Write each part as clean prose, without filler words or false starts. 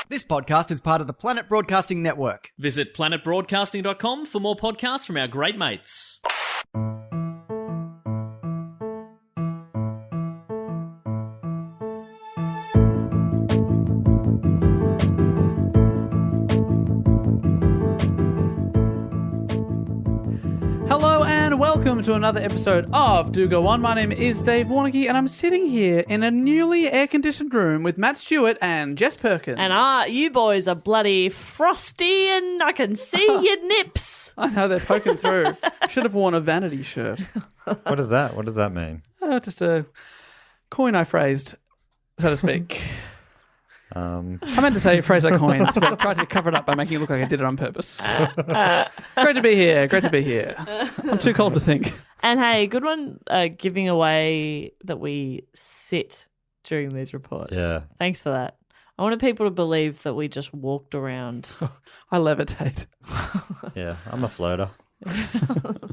This podcast is part of the Planet Broadcasting Network. Visit planetbroadcasting.com for more podcasts from our great mates. Hello and welcome to another episode of Do Go On. My name is Dave Warnicky and I'm sitting here in a newly air-conditioned room with Matt Stewart and Jess Perkins. And you boys are bloody frosty and I can see your nips. I know, they're poking through. Should have worn a vanity shirt. What is that? What does that mean? Just a coin I phrased, so to speak. I meant to say a phrase I coined, but I tried to cover it up by making it look like I did it on purpose. Great to be here. Great to be here. I'm too cold to think. And hey, good one giving away that we sit during these reports. Yeah. Thanks for that. I wanted people to believe that we just walked around. I levitate. Yeah, I'm a floater.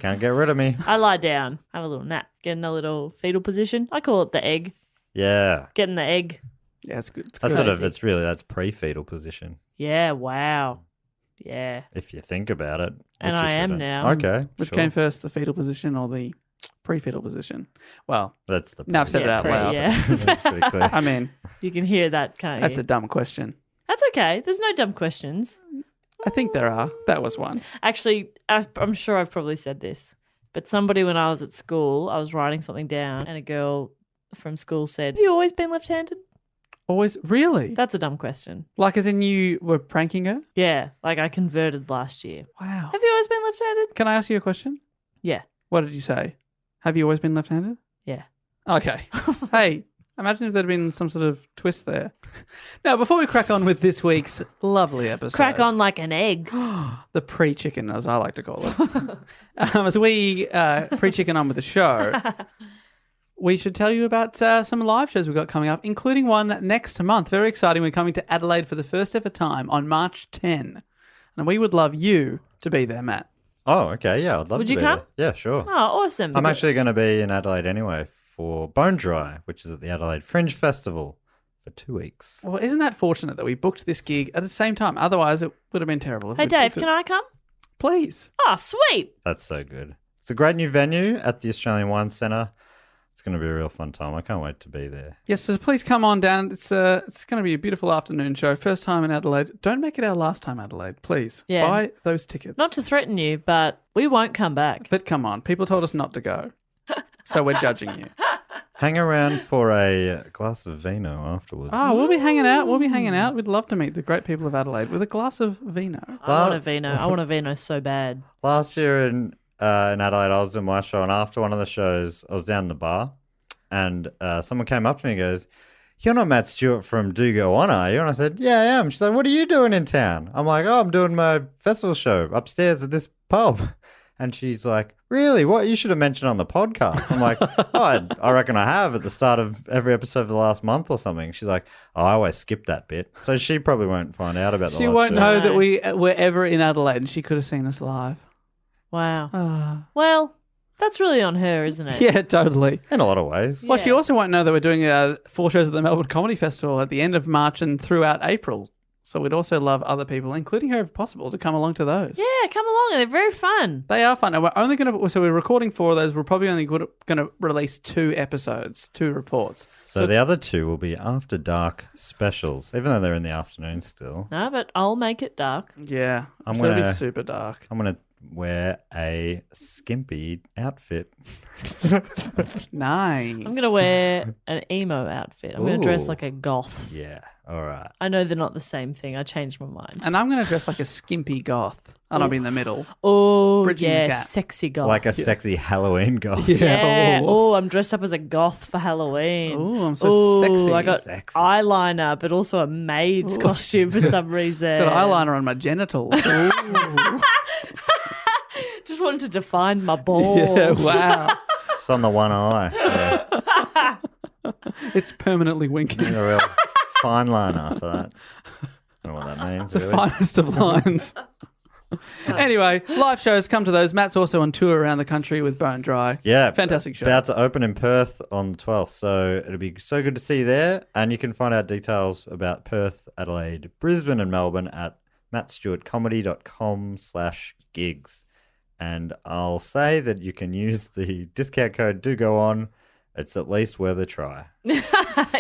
Can't get rid of me. I lie down, have a little nap, get in a little fetal position. I call it the egg. Yeah. Getting the egg. Yeah, it's good. It's That's good. that's pre-fetal position, Yeah, wow. Yeah. if you think about it. And which you I am shouldn't. now. Okay. Which sure. came first, the fetal position or the pre-fetal position? Well, That's the now I've said it out loud. Yeah. That's pretty clear. I mean, You can hear that, can't you? that's a dumb question. That's okay. There's no dumb questions. I think there are. That was one. Actually, I'm sure I've probably said this, but somebody when I was at school, I was writing something down and a girl from school said, "Have you always been left-handed?" Always? Really? That's a dumb question. Like as in you were pranking her? Yeah, like I converted last year. Wow. Have you always been left-handed? Can I ask you a question? Yeah. What did you say? Have you always been left-handed? Yeah. Okay. Hey, imagine if there'd been some sort of twist there. Now, before we crack on with this week's lovely episode. Crack on like an egg. The pre-chicken, as I like to call it. As we pre-chicken on with the show, we should tell you about some live shows we've got coming up, including one next month. Very exciting. We're coming to Adelaide for the first ever time on March 10. And we would love you to be there, Matt. Oh, okay. Yeah, I'd love Would to you be come? there. Yeah, sure. Oh, awesome. I'm actually going to be in Adelaide anyway for Bone Dry, which is at the Adelaide Fringe Festival for 2 weeks. Well, isn't that fortunate that we booked this gig at the same time? Otherwise, it would have been terrible. if Hey, we'd Dave, booked it. can I come? Please. Oh, sweet. That's so good. It's a great new venue at the Australian Wine Centre. It's going to be a real fun time. I can't wait to be there. Yes, so please come on down. It's going to be a beautiful afternoon show. First time in Adelaide. Don't make it our last time, Adelaide. Please. Yeah. Buy those tickets. Not to threaten you, but we won't come back. But come on. People told us not to go. So we're judging you. Hang around for a glass of vino afterwards. Oh, we'll be hanging out. We'll be hanging out. We'd love to meet the great people of Adelaide with a glass of vino. I want a vino. I want a vino so bad. Last year in Adelaide, I was doing my show, and after one of the shows, I was down in the bar, and someone came up to me and goes, "You're not Matt Stewart from Do Go On, are you?" And I said, "Yeah, I am." She's like, "What are you doing in town?" I'm like, "Oh, I'm doing my festival show upstairs at this pub." And she's like, "Really? What? You should have mentioned on the podcast." I'm like, "Oh, I reckon I have at the start of every episode of the last month or something." She's like, "Oh, I always skip that bit." So she probably won't find out about the She live won't show. know that we were ever in Adelaide and she could have seen us live. Wow. Ah. Well, that's really on her, isn't it? Yeah, totally. In a lot of ways. Well, she Yeah. also won't know that we're doing 4 shows at the Melbourne Comedy Festival at the end of March and throughout April. So we'd also love other people, including her if possible, to come along to those. Yeah, come along. They're very fun. They are fun. And we're only going to, so we're recording 4 of those. We're probably only going to release 2 episodes, 2 reports. So the other 2 will be after dark specials, even though they're in the afternoon still. No, but I'll make it dark. Yeah, I'm it's going to be gonna- super dark. I'm going to wear a skimpy outfit. Nice. I'm going to wear an emo outfit. I'm going to dress Ooh. like a goth. Yeah, all right. I know they're not the same thing. I changed my mind. And I'm going to dress like a skimpy goth. And I'll be in the middle. Oh, Bridging the yeah, gap. sexy goth. Like a sexy Halloween goth. Yeah. Oh, Oh, I'm dressed up as a goth for Halloween. Oh, I'm so Ooh, sexy. I got Sexy. eyeliner, but also a maid's costume for some reason. got eyeliner on my genitals. Ooh. Just wanted to define my balls. Yeah, wow. It's on the one eye. Yeah. It's permanently winking. A real fine liner for that. I don't know what that means, The really. finest of lines. Anyway, live shows, come to those. Matt's also on tour around the country with Bone Dry. Yeah. Fantastic show. About to open in Perth on the 12th, so it'll be so good to see you there. And you can find out details about Perth, Adelaide, Brisbane and Melbourne at mattstewartcomedy.com/gigs. And I'll say that you can use the discount code do go on. It's at least worth a try. You're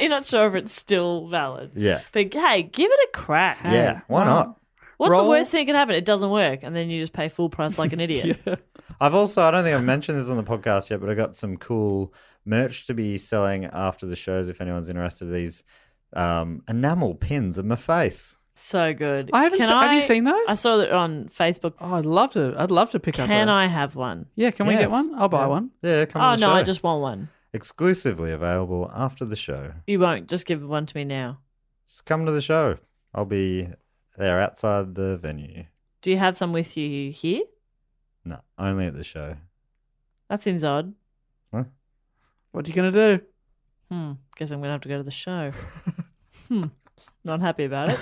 not sure if it's still valid. Yeah. But hey, give it a crack. Yeah. Why not? What's Roll. the worst thing that can happen? It doesn't work, and then you just pay full price like an idiot. I don't think I've mentioned this on the podcast yet, but I got some cool merch to be selling after the shows if anyone's interested. These enamel pins of my face. So good. I haven't. Have you seen those? I saw it on Facebook. Oh, I'd love to pick up. Can I have one? Yeah, can we Yes. get one? I'll buy one. Yeah, come Oh on the no, show. I just want one. Exclusively available after the show. You won't. Just give one to me now. Just come to the show. I'll be there outside the venue. Do you have some with you here? No, only at the show. That seems odd. What are you gonna do? Guess I'm gonna have to go to the show. Not happy about it.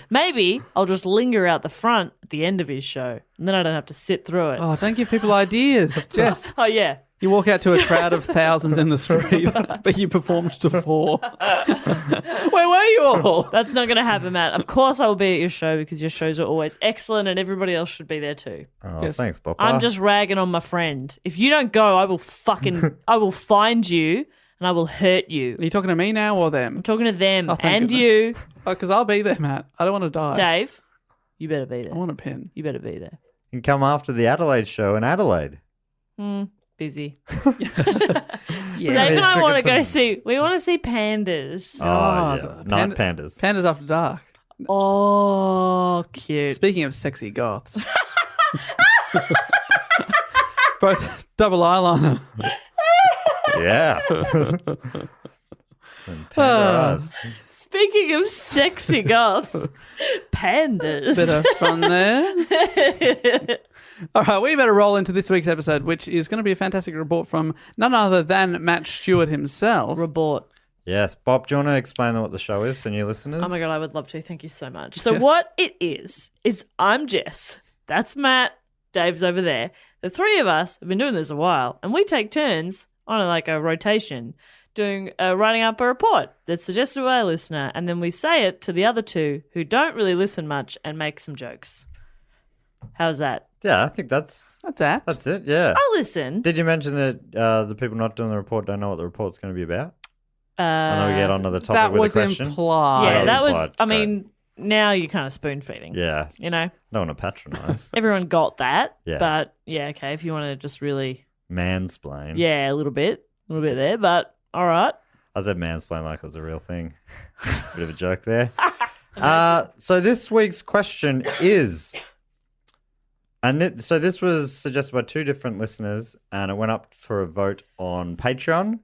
Maybe I'll just linger out the front at the end of his show, and then I don't have to sit through it. Oh, don't give people ideas, Jess. Oh yeah. You walk out to a crowd of thousands in the street, but you performed to 4. Where were you all? That's not going to happen, Matt. Of course I will be at your show because your shows are always excellent and everybody else should be there too. Oh, Yes. thanks, Papa. I'm just ragging on my friend. If you don't go, I will find you and I will hurt you. Are you talking to me now or them? I'm talking to them Oh, thank and goodness. you, Oh, because I'll be there, Matt. I don't want to die. Dave. You better be there. I want a pin. You better be there. You can come after the Adelaide show in Adelaide. Busy. Yeah. Dave and I Drink want to some- go see. We want to see pandas. Oh, yeah. the Night pandas. Pandas After Dark. Oh, cute. Speaking of sexy goths. Both double eyeliner. Yeah. And panda eyes. Speaking of sexy goth, pandas. Bit of fun there. All right, we better roll into this week's episode, which is going to be a fantastic report from none other than Matt Stewart himself. Report. Yes. Bob, do you want to explain what the show is for new listeners? Oh my God, I would love to. Thank you so much. So what it is I'm Jess. That's Matt. Dave's over there. The three of us have been doing this a while, and we take turns on a rotation writing up a report that's suggested by a listener, and then we say it to the other two who don't really listen much and make some jokes. How's that? Yeah, I think that's apt. it. Yeah. I listen. Did you mention that the people not doing the report don't know what the report's going to be about? And then we get onto the topic That with was a question. implied. Yeah, that was. implied. I mean, now you're kind of spoon feeding. Yeah. You know, Don't want to patronise. everyone got that. Yeah. But yeah, okay. If you want to just really, Mansplain. yeah, a little bit there. But all right. I said mansplain like it was a real thing. Bit of a joke there. So this week's question is, so this was suggested by two different listeners, and it went up for a vote on Patreon.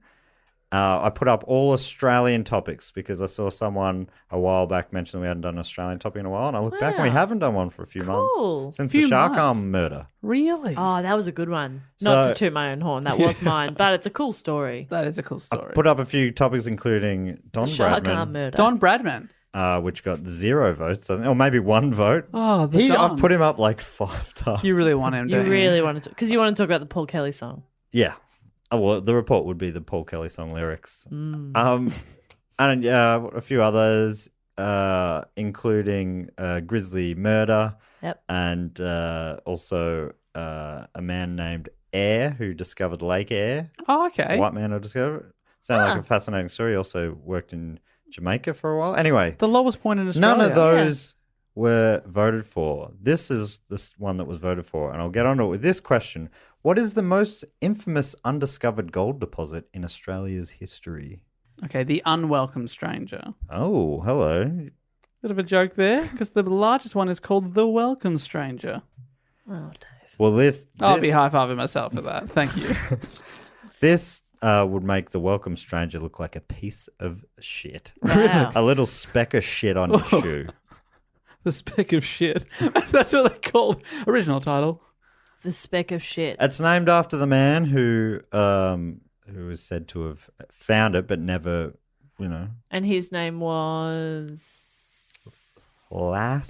I put up all Australian topics because I saw someone a while back mention we hadn't done an Australian topic in a while, and I looked back and we Wow. haven't done one for a few Cool. months since Few the shark months. arm murder. Really? Oh, that was a good one. Not So- to toot my own horn. That was mine, but it's a cool story. That is a cool story. Put up a few topics, including Don Shark Bradman, arm murder. Don Bradman. which got 0 votes, I think, or maybe 1 vote. Oh, the Don. I've put him up like 5 times. You really want him, You don't you? really wanted to, because you want to talk about the Paul Kelly song. Yeah. Oh, well, the report would be the Paul Kelly song lyrics. And a few others, including Grizzly Murder, Yep. and also a man named Air who discovered Lake Air. Oh, okay. White man who discovered it. Sounded like a fascinating story. He also worked in Jamaica for a while. Anyway, The lowest point in Australia. none of those were voted for. This is this one that was voted for, and I'll get onto it with this question. What is the most infamous undiscovered gold deposit in Australia's history? Okay, the unwelcome stranger. Oh, hello. Bit of a joke there, because the largest one is called the welcome stranger. Oh, Dave. Well, this I'll be high-fiving myself for that. Thank you. this would make the welcome stranger look like a piece of shit. Wow. A little speck of shit on your shoe. The speck of shit. That's what they called. Original title. The speck of shit. It's named after the man who is said to have found it, but never, And his name was...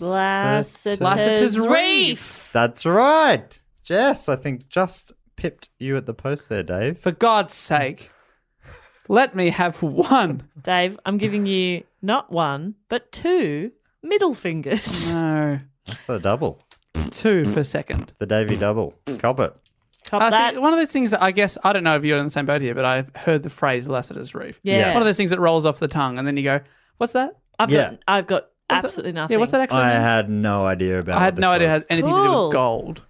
Lasseter's Reef. That's right. Jess, I think just pipped you at the post there, Dave. For God's sake, let me have one. Dave, I'm giving you not one, but 2 middle fingers. No. That's a double. 2 for second. The Davy double. Cop it. Cop that. See, one of those things that I guess, I don't know if you're in the same boat here, but I've heard the phrase Lasseter's Reef. Yeah. One of those things that rolls off the tongue and then you go, what's that? I've got What's absolutely that? nothing. Yeah, what's that actually I mean? had no idea about I had what no this idea it was. has anything to do Cool. with gold.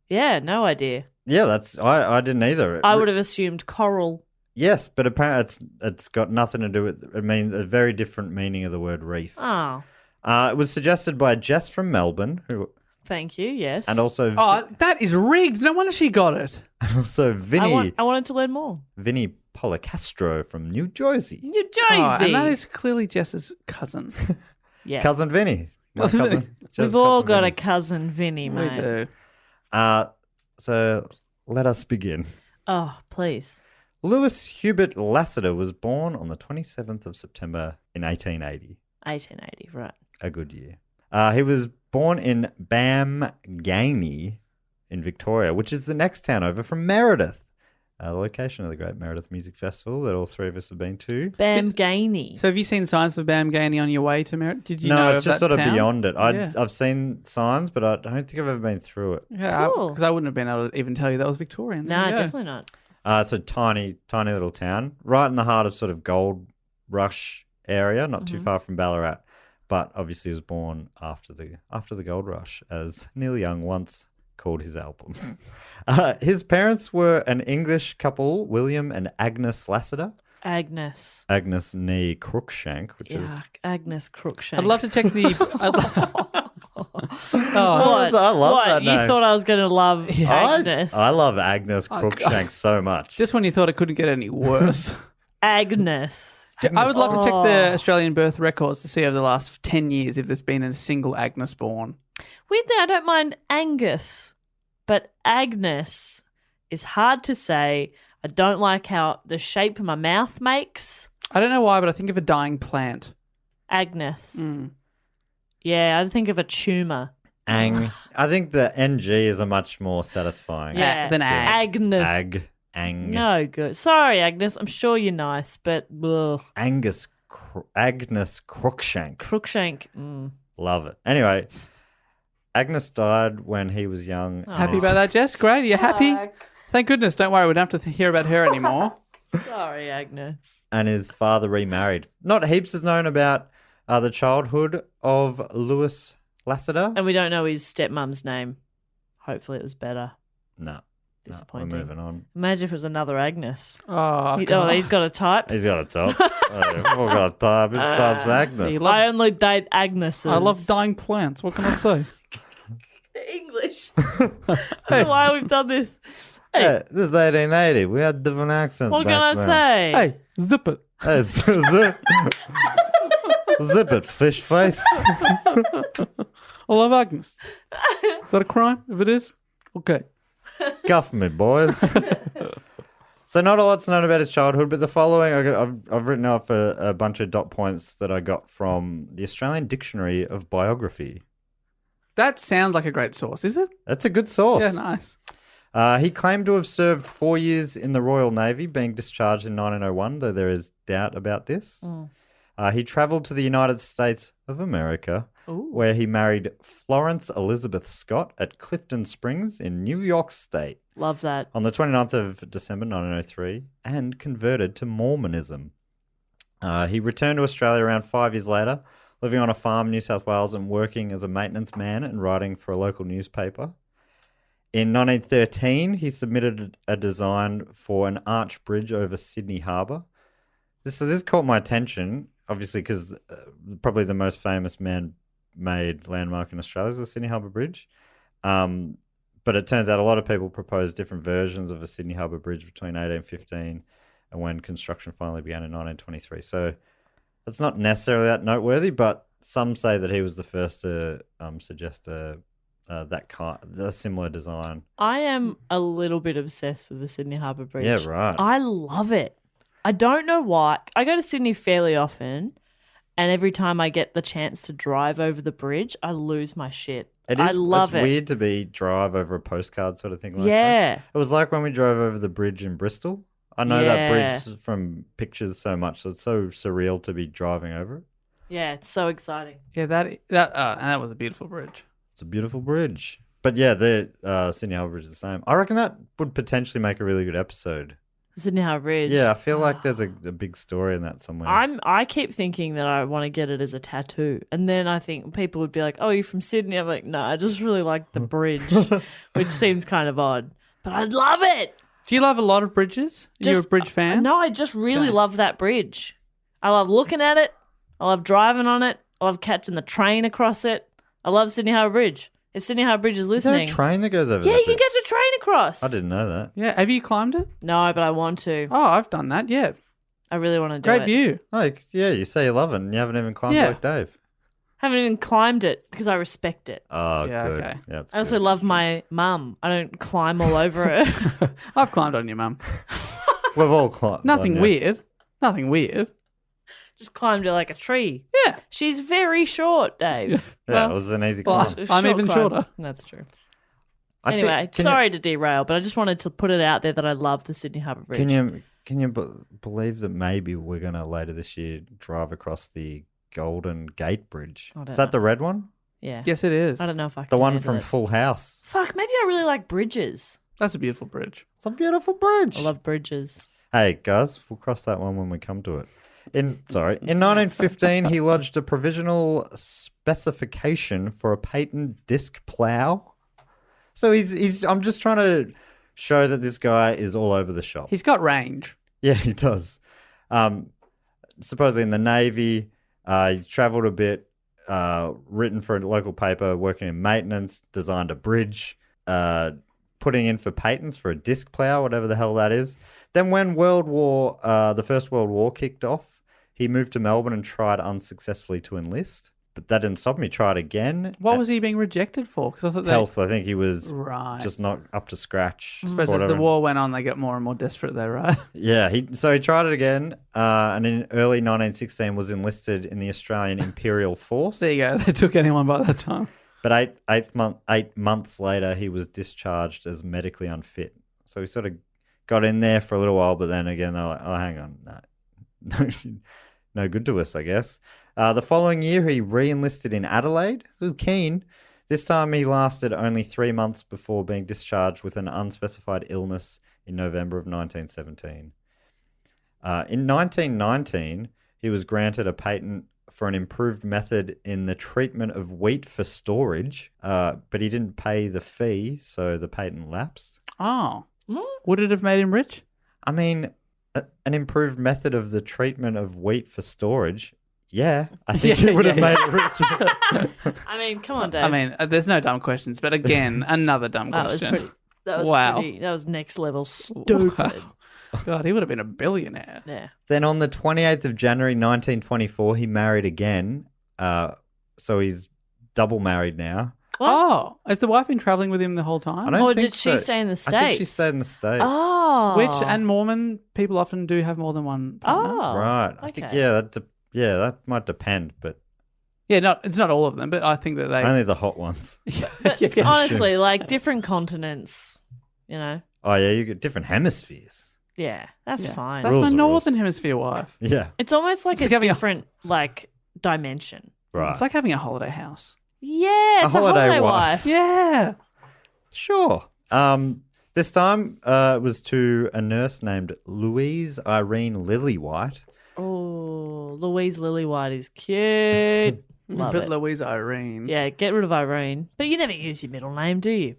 Yeah, no idea. Yeah, that's I didn't either. I would have assumed coral. Yes, but apparently it's got nothing to do with. It means a very different meaning of the word reef. Oh, It was suggested by Jess from Melbourne, thank you. Yes. and also Oh, that is rigged. No wonder she got it. Vinny I wanted to learn more. Vinny Policastro from New Jersey, New Jersey. Oh, and that is clearly Jess's cousin. yeah. cousin Vinny. My Cousin cousin. Vinny. Jess's We've all cousin got a Vinny. cousin Vinny, We mate. do. So let us begin. Oh, please. Lewis Hubert Lasseter was born on the 27th of September in 1880. 1880, right. A good year. He was born in Bamgani in Victoria, which is the next town over from Meredith, the location of the Great Meredith Music Festival that all three of us have been to. Bamgani. So have you seen signs for Bamgani on your way to Merritt? Did you No, know it's of just that sort of town? beyond it. Yeah. I've seen signs, but I don't think I've ever been through it. Yeah, Cool. because I wouldn't have been able to even tell you that was Victorian. There No, you go. definitely not. It's a tiny, tiny little town, right in the heart of sort of gold rush area, not too far from Ballarat. But obviously, he was born after the gold rush, as Neil Young once called his album. His parents were an English couple, William and Agnes Lasseter. Agnes. Agnes nee Cruikshank, which is Yuck. Agnes Cruikshank. I'd love to check the. What? I love What? that You name. thought I was going to love Agnes. I love Agnes Cruikshank so much. Just when you thought it couldn't get any worse. Agnes. I would love to check the Australian birth records to see over the last 10 years if there's been a single Agnes born. Weirdly, I don't mind Angus, but Agnes is hard to say. I don't like how the shape my mouth makes. I don't know why, but I think of a dying plant. Agnes. Yeah, I think of a tumour. Ang. I think the NG is a much more satisfying. Yeah, than ag. Agnes. Ang. No good. Sorry, Agnes. I'm sure you're nice, but ugh. Agnes Cruikshank. Crookshank. Love it. Anyway, Agnes died when he was young. Happy about that, Jess? Great. Are you happy? Thank goodness. Don't worry. We don't have to hear about her anymore. Sorry, Agnes. And his father remarried. Not heaps is known about the childhood of Lewis Lasseter. And we don't know his stepmom's name. Hopefully it was better. No. Disappointing. We're moving on. Imagine if it was another Agnes. Oh, Oh, God. he's got a type. He's got a top. We've all got a type. His type's Agnes. He loves- I only date Agneses. I love dying plants. What can I say? English. I don't know why we've done this. Hey, Yeah, this is 1880. We had different accents. what can I back then. say? Hey, zip it. Hey, zip it, fish face. I love Agnes. Is that a crime? If it is, okay. Guff me, boys. So not a lot's known about his childhood, but the following I've written off a bunch of dot points that I got from the Australian Dictionary of Biography. That sounds like a great source, is it? That's a good source. Yeah, nice. He claimed to have served 4 years in the Royal Navy, being discharged in 1901, though there is doubt about this. He travelled to the United States of America, where he married Florence Elizabeth Scott at Clifton Springs in New York State Love that. on the 29th of December 1903 and converted to Mormonism. He returned to Australia around 5 years later, living on a farm in New South Wales and working as a maintenance man and writing for a local newspaper. In 1913, he submitted a design for an arch bridge over Sydney Harbour. This caught my attention, obviously, because probably the most famous man-made landmark in Australia is the Sydney Harbour Bridge. But it turns out a lot of people proposed different versions of a Sydney Harbour Bridge between 1815 and when construction finally began in 1923. So it's not necessarily that noteworthy, but some say that he was the first to suggest a similar design. I am a little bit obsessed with the Sydney Harbour Bridge. Yeah, right. I love it. I don't know why. I go to Sydney fairly often, And every time I get the chance to drive over the bridge, I lose my shit. It is, I love it's it. weird to drive over a postcard sort of thing like that. Yeah. It was like when we drove over the bridge in Bristol. I know that bridge from pictures so much, so it's so surreal to be driving over it. Yeah, it's so exciting. Yeah, that was a beautiful bridge. It's a beautiful bridge. But yeah, the Sydney Harbour Bridge is the same. I reckon that would potentially make a really good episode. Sydney Harbour Bridge. Yeah, I feel like there's a big story in that somewhere. I keep thinking that I want to get it as a tattoo, and then I think people would be like, "Oh, you're from Sydney?" I'm like, "No, I just really like the bridge," which seems kind of odd, but I'd love it. Do you love a lot of bridges? You're a bridge fan? No, I just really love that bridge. I love looking at it. I love driving on it. I love catching the train across it. I love Sydney Harbour Bridge. If Sydney Harbour Bridge is Is there listening, a train that goes over yeah, that you can bridge? get a train across. I didn't know that. Yeah. Have you climbed it? No, but I want to. Oh, I've done that. Yeah. I really want to do Great it. view. Like, yeah, you say you love it and you haven't even climbed Yeah. like Dave. Haven't even climbed it because I respect it. Oh, Yeah, good. okay. Yeah, it's I also good. love my mum. I don't climb all over her. I've climbed on your mum. We've all climbed. Nothing on, yeah. weird. Nothing weird. Just climbed it like a tree. Yeah. She's very short, Dave. Yeah, Well, it was an easy well, climb. I'm Short even climb. shorter. That's true. I think- Anyway, can sorry to derail, but I just wanted to put it out there that I love the Sydney Harbour Bridge. Can you believe that maybe we're going to later this year drive across the Golden Gate Bridge? I don't Is that know. the red one? Yeah. Yes, it is. I don't know if I can The one handle from it. Full House. Fuck, maybe I really like bridges. That's a beautiful bridge. It's a beautiful bridge. I love bridges. Hey, guys, we'll cross that one when we come to it. In 1915, he lodged a provisional specification for a patent disc plow. So I'm just trying to show that this guy is all over the shop. He's got range. Yeah, he does. Supposedly in the Navy, he's travelled a bit, written for a local paper, working in maintenance, designed a bridge, putting in for patents for a disc plow, whatever the hell that is. Then when the First World War kicked off, he moved to Melbourne and tried unsuccessfully to enlist. But that didn't stop him. He tried again. What was he being rejected for? Because I thought Health. I think he was Right. just not up to scratch. I suppose for as the whatever. war went on, they got more and more desperate there, right? Yeah, so he tried it again, and in early 1916 was enlisted in the Australian Imperial Force. There you go. They took anyone by that time. But 8 months later, he was discharged as medically unfit. So he sort of got in there for a little while, but then again, they're like, oh, hang on, no good to us, I guess. The following year, he re-enlisted in Adelaide. He was keen. This time, he lasted only 3 months before being discharged with an unspecified illness in November of 1917. In 1919, he was granted a patent for an improved method in the treatment of wheat for storage, but he didn't pay the fee, so the patent lapsed. Oh. Would it have made him rich? I mean, an improved method of the treatment of wheat for storage, yeah, I think Yeah, it would have yeah. made it rich. I mean, come on, Dave. I mean, there's no dumb questions, but again, another dumb that was question. pretty. That was Wow. pretty. That was next level stupid. God, he would have been a billionaire. Yeah. Then on the 28th of January 1924, he married again. So he's double married now. What? Oh, has the wife been traveling with him the whole time? I don't Or think did she so. stay in the I think she States? stayed in the States. Oh. And Mormon people often do have more than one partner. Oh. Right. I think, okay. that might depend, but Yeah, it's not all of them, but I think that they... only the hot ones. But Yeah. honestly, like different continents, you know. Oh, yeah, you get different hemispheres. Yeah, that's Yeah. fine. That's Rules my are Northern Hemisphere wife. Yeah, It's almost like It's a like having a- different like dimension. right. It's like having a holiday house. Yeah, it's a holiday holiday wife. wife. Yeah. Sure. This time it was to a nurse named Louise Irene Lillywhite. Oh, Louise Lillywhite is cute. Love but it. Louise Irene. Yeah, get rid of Irene. But you never use your middle name, do you?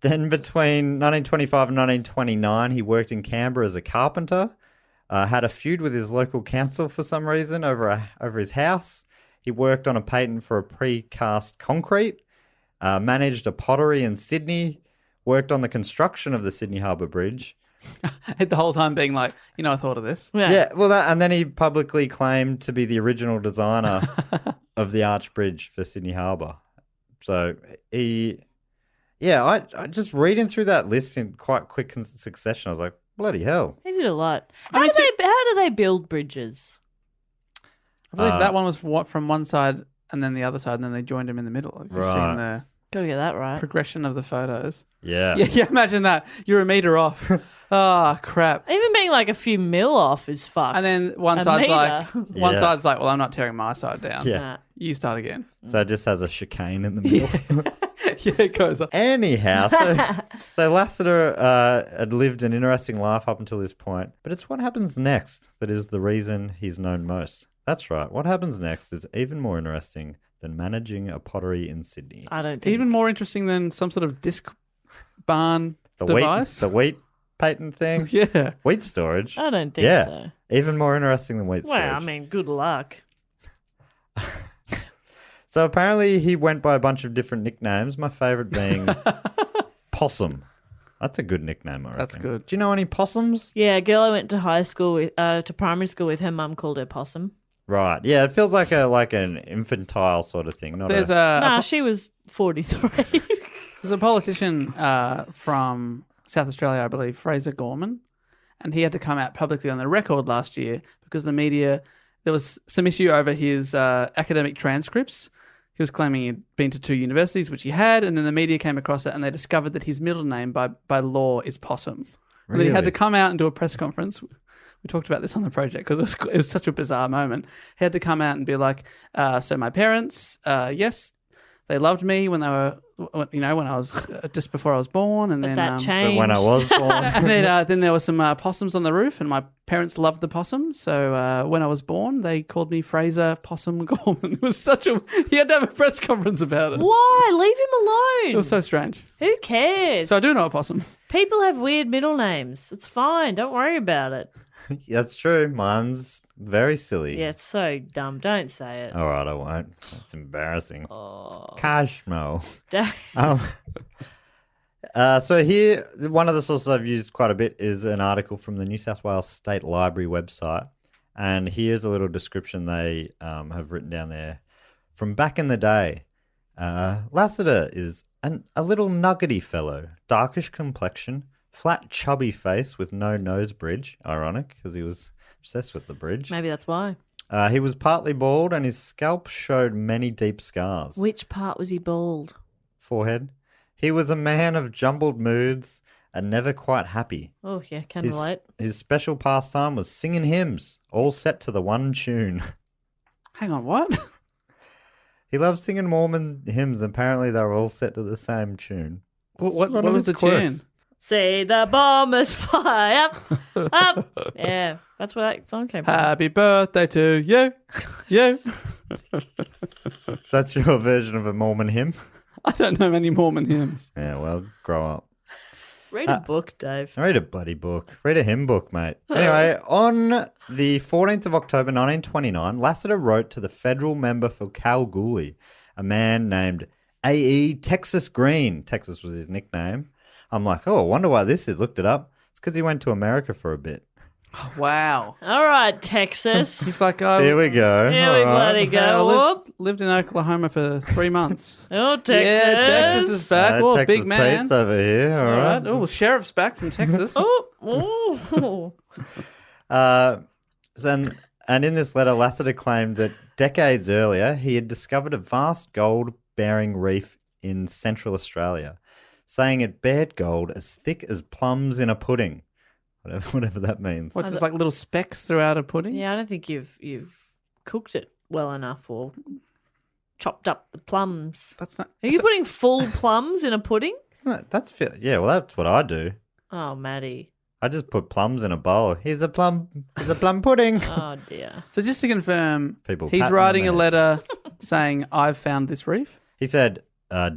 Then between 1925 and 1929, he worked in Canberra as a carpenter, had a feud with his local council for some reason over his house. He worked on a patent for a precast concrete, managed a pottery in Sydney, worked on the construction of the Sydney Harbour Bridge. The whole time being like, I thought of this. Yeah, well, and then he publicly claimed to be the original designer of the arch bridge for Sydney Harbour. So I just reading through that list in quite quick succession, I was like, bloody hell. He did a lot. I mean, How do they build bridges? I believe that one was from one side and then the other side, and then they joined him in the middle. If you've seen the Gotta get that right. progression of the photos. Yeah. Yeah, imagine that. You're a meter off. Oh, crap. Even being like a few mil off is fucked. And then one A side's meter. like, well, I'm not tearing my side down. Yeah. Nah. You start again. So it just has a chicane in the middle. Yeah, it goes up. Anyhow, so Lasseter had lived an interesting life up until this point, but it's what happens next that is the reason he's known most. That's right. What happens next is even more interesting than managing a pottery in Sydney. I don't think. Even more interesting than some sort of disc barn device. The wheat patent thing. Yeah. Wheat storage. I don't think Yeah. so. Even more interesting than wheat Well, storage. I mean, good luck. So apparently he went by a bunch of different nicknames, my favourite being Possum. That's a good nickname, I reckon. That's good. Do you know any possums? Yeah, a girl I went to high school with, to primary school with, her mum called her Possum. Right. Yeah, it feels like an infantile sort of thing. Not There's Nah, she was 43. there's a politician from South Australia, I believe, Fraser Gorman, and he had to come out publicly on the record last year because the media, there was some issue over his academic transcripts. He was claiming he'd been to 2 universities, which he had, and then the media came across it and they discovered that his middle name by law is Possum. And then he had to come out and do a press conference. We talked about this on the project because it was such a bizarre moment. He had to come out and be like, so my parents, yes, they loved me when I was just before I was born, and But then that changed. when I was born. and then there were some possums on the roof, and my parents loved the possum. So when I was born, they called me Fraser Possum Gorman. It was he had to have a press conference about it. Why? Leave him alone. It was so strange. Who cares? So I do know a possum. People have weird middle names. It's fine. Don't worry about it. That's true. Mine's very silly. Yeah, it's so dumb. Don't say it. All right, I won't. That's embarrassing. Oh. Cashmo. Don't- So here, one of the sources I've used quite a bit is an article from the New South Wales State Library website. And here's a little description they have written down there. From back in the day, Lasseter is a little nuggety fellow, darkish complexion, flat chubby face with no nose bridge. Ironic, because he was obsessed with the bridge. Maybe that's why. He was partly bald and his scalp showed many deep scars. Which part was he bald? Forehead. He was a man of jumbled moods and never quite happy. Oh, yeah, can relate. His special pastime was singing hymns, all set to the one tune. Hang on, what? He loved singing Mormon hymns. Apparently, they were all set to the same tune. What One of was his the quirks. tune? See the bombers fly up, up. Yeah, that's where that song came from. Happy birthday to you. You. That's your version of a Mormon hymn? I don't know many Mormon hymns. Yeah, well, grow up. Read a book, Dave. Read a bloody book. Read a hymn book, mate. Anyway, on the 14th of October 1929, Lasseter wrote to the federal member for Kalgoorlie, a man named A.E. Texas Green. Texas was his nickname. I'm like, I wonder why this is. Looked it up. It's because he went to America for a bit. Wow. All right, Texas. He's like, Here we go. Here we All right. bloody go. lived in Oklahoma for 3 months. Oh, Texas. Yeah, Texas is back. Oh, Texas big man. Pete's over here. All right. Oh, sheriff's back from Texas. Oh. And in this letter, Lasseter claimed that decades earlier, he had discovered a vast gold-bearing reef in Central Australia, saying it bared gold as thick as plums in a pudding. Whatever that means. What's just like little specks throughout a pudding? Yeah, I don't think you've cooked it well enough or chopped up the plums. That's not. Are you putting full plums in a pudding? That's yeah, well, that's what I do. Oh, Maddie. I just put plums in a bowl. Here's a plum pudding. Oh, dear. So just to confirm, People he's patting writing a on their letter saying, I've found this reef? He said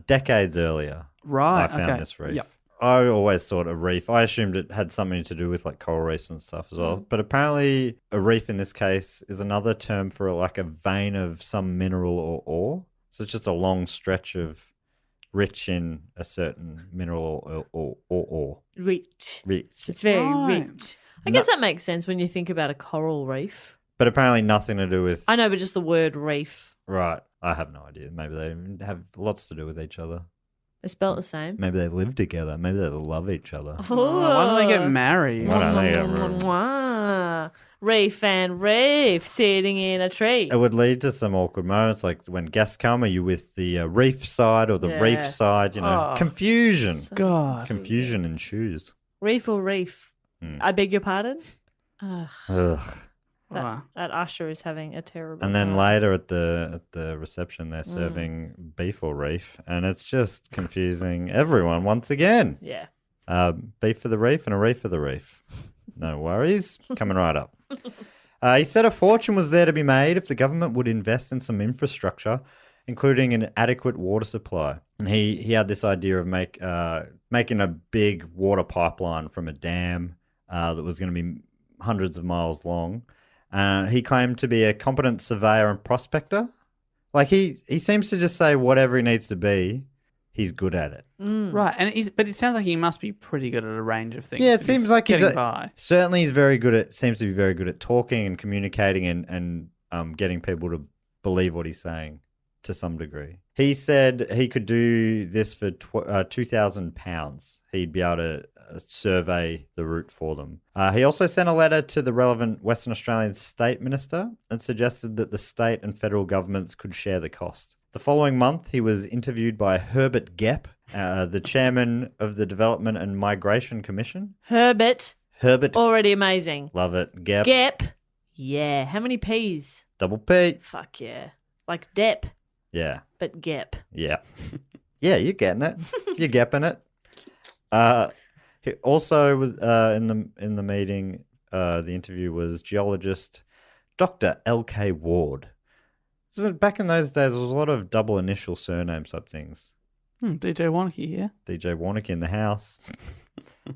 decades earlier, Right. I found okay. this reef. Yep. I always thought a reef. I assumed it had something to do with like coral reefs and stuff as well. But apparently, a reef in this case is another term for like a vein of some mineral or ore. So it's just a long stretch of rich in a certain mineral or ore. Rich. Rich. It's very Right. rich. I guess that makes sense when you think about a coral reef. But apparently, nothing to do with. I know, but just the word reef. Right. I have no idea. Maybe they have lots to do with each other. They're spelt the same. Maybe they live together. Maybe they love each other. Why don't they get married? Why don't they get married? Mwah. Reef and Reef sitting in a tree. It would lead to some awkward moments, like when guests come, are you with the Reef side or the Yeah. Reef side? Confusion. God. Confusion ensues. Reef or Reef? I beg your pardon? Ugh. That usher is having a terrible And then time. later at the reception, they're serving beef or reef, and it's just confusing everyone once again. Yeah. Beef for the reef and a reef for the reef. No worries, coming right up. He said a fortune was there to be made if the government would invest in some infrastructure, including an adequate water supply. And he had this idea of making a big water pipeline from a dam that was going to be hundreds of miles long. He claimed to be a competent surveyor and prospector. Like he seems to just say whatever he needs to be, he's good at it. Right, but it sounds like he must be pretty good at a range of things. Yeah, it if seems like getting by. Certainly he's seems to be very good at talking and communicating and getting people to believe what he's saying to some degree. He said he could do this for £2,000. He'd be able to survey the route for them. He also sent a letter to the relevant Western Australian state minister and suggested that the state and federal governments could share the cost. The following month, he was interviewed by Herbert Gepp, the chairman of the Development and Migration Commission. Herbert. Herbert. Already amazing. Love it. Gepp. Gep. Yeah. How many P's? Double P. Fuck yeah. Like Dep, Yeah. but Gep. Yeah. Yeah, you're getting it. You're gepping it. He also was in the meeting. The interview was geologist Dr. L.K. Ward. So back in those days, there was a lot of double initial surname type things. DJ Warnocky here. DJ Warnock in the house.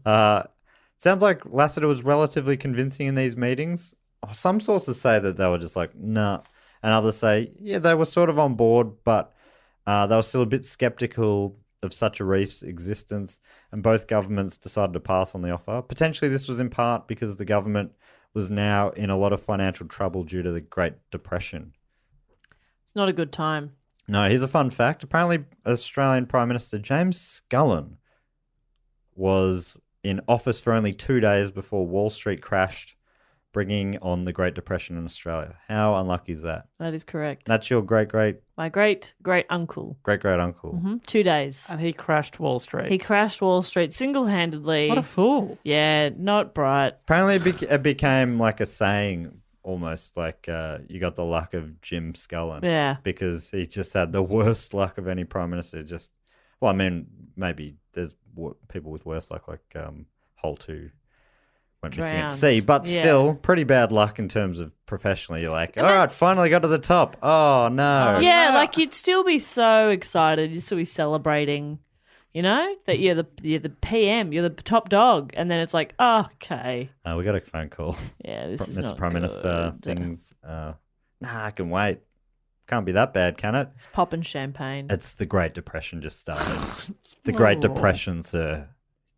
Sounds like Lasseter was relatively convincing in these meetings. Some sources say that they were just like, nah. And others say, yeah, they were sort of on board, but they were still a bit skeptical of such a reef's existence, and both governments decided to pass on the offer. Potentially this was in part because the government was now in a lot of financial trouble due to the Great Depression. It's not a good time. No, here's a fun fact. Apparently, Australian Prime Minister James Scullin was in office for only 2 days before Wall Street crashed, bringing on the Great Depression in Australia. How unlucky is that? That is correct. That's your My great-great-uncle. great-great-uncle. 2 days. And he crashed Wall Street. He crashed Wall Street single-handedly. What a fool. Yeah, not bright. Apparently, it became like a saying, almost like you got the luck of Jim Scullin. Yeah. Because he just had the worst luck of any Prime Minister. Well, I mean, maybe there's people with worse luck, like Holt, who went missing at Drowned. sea, but Yeah. still pretty bad luck in terms of professionally. You're like, all right, finally got to the top. Oh, no. Yeah, like you'd still be so excited. You'd still be celebrating, you know, that you're the PM, you're the top dog. And then it's like, oh, okay. We got a phone call. Yeah, this is Mr. not Prime Minister, good. things. I can wait. Can't be that bad, can it? It's popping champagne. It's the Great Depression just started. The Great Depression, sir.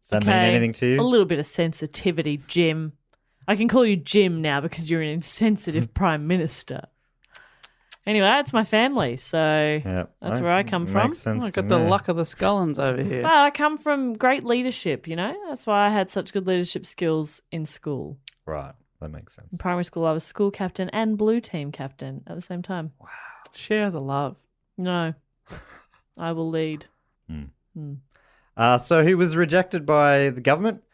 Does that mean Okay, anything to you? A little bit of sensitivity, Jim. I can call you Jim now because you're an insensitive Prime Minister. Anyway, that's my family, so Yeah, that's where I come from. Makes sense. I to got the me. luck of the Scullins over here. Well, I come from great leadership, you know? That's why I had such good leadership skills in school. Right, that makes sense. In primary school, I was school captain and blue team captain at the same time. Share the love. No, I will lead. So he was rejected by the government,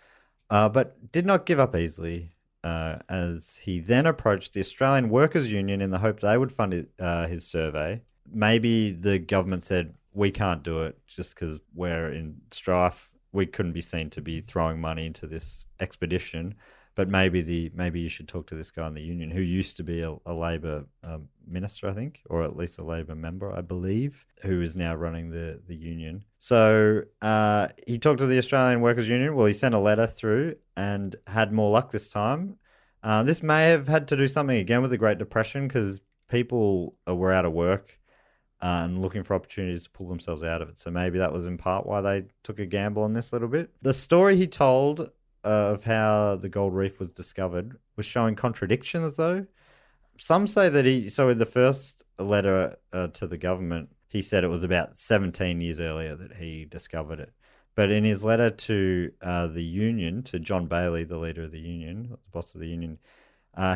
but did not give up easily, as he then approached the Australian Workers' Union in the hope they would fund his survey. Maybe the government said, we can't do it just because we're in strife. We couldn't be seen to be throwing money into this expedition. But maybe you should talk to this guy in the union who used to be a Labor minister, I think, or at least a Labor member, I believe, who is now running the union. So he talked to the Australian Workers' Union. Well, he sent a letter through and had more luck this time. This may have had to do something again with the Great Depression because people were out of work and looking for opportunities to pull themselves out of it. So maybe that was in part why they took a gamble on this little bit. The story he told of how the gold reef was discovered was showing contradictions, though. Some say that in the first letter to the government, he said it was about 17 years earlier that he discovered it. But in his letter to the union, to John Bailey, the leader of the union, the boss of the union,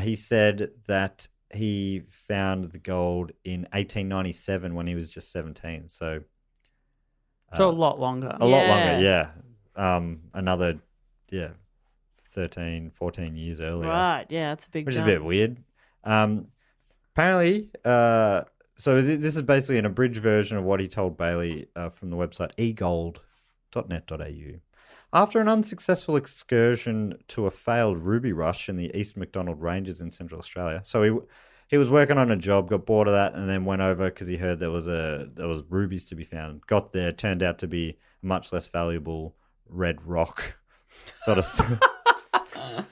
he said that he found the gold in 1897 when he was just 17. So a lot longer. A lot longer, yeah. Another, 13, 14 years earlier. Right, yeah, that's a big Which jump. is a bit weird. Apparently, this is basically an abridged version of what he told Bailey from the website egold.net.au. After an unsuccessful excursion to a failed ruby rush in the East MacDonald Ranges in Central Australia. So he was working on a job, got bored of that, and then went over because he heard there was rubies to be found. Got there, turned out to be much less valuable red rock, sort of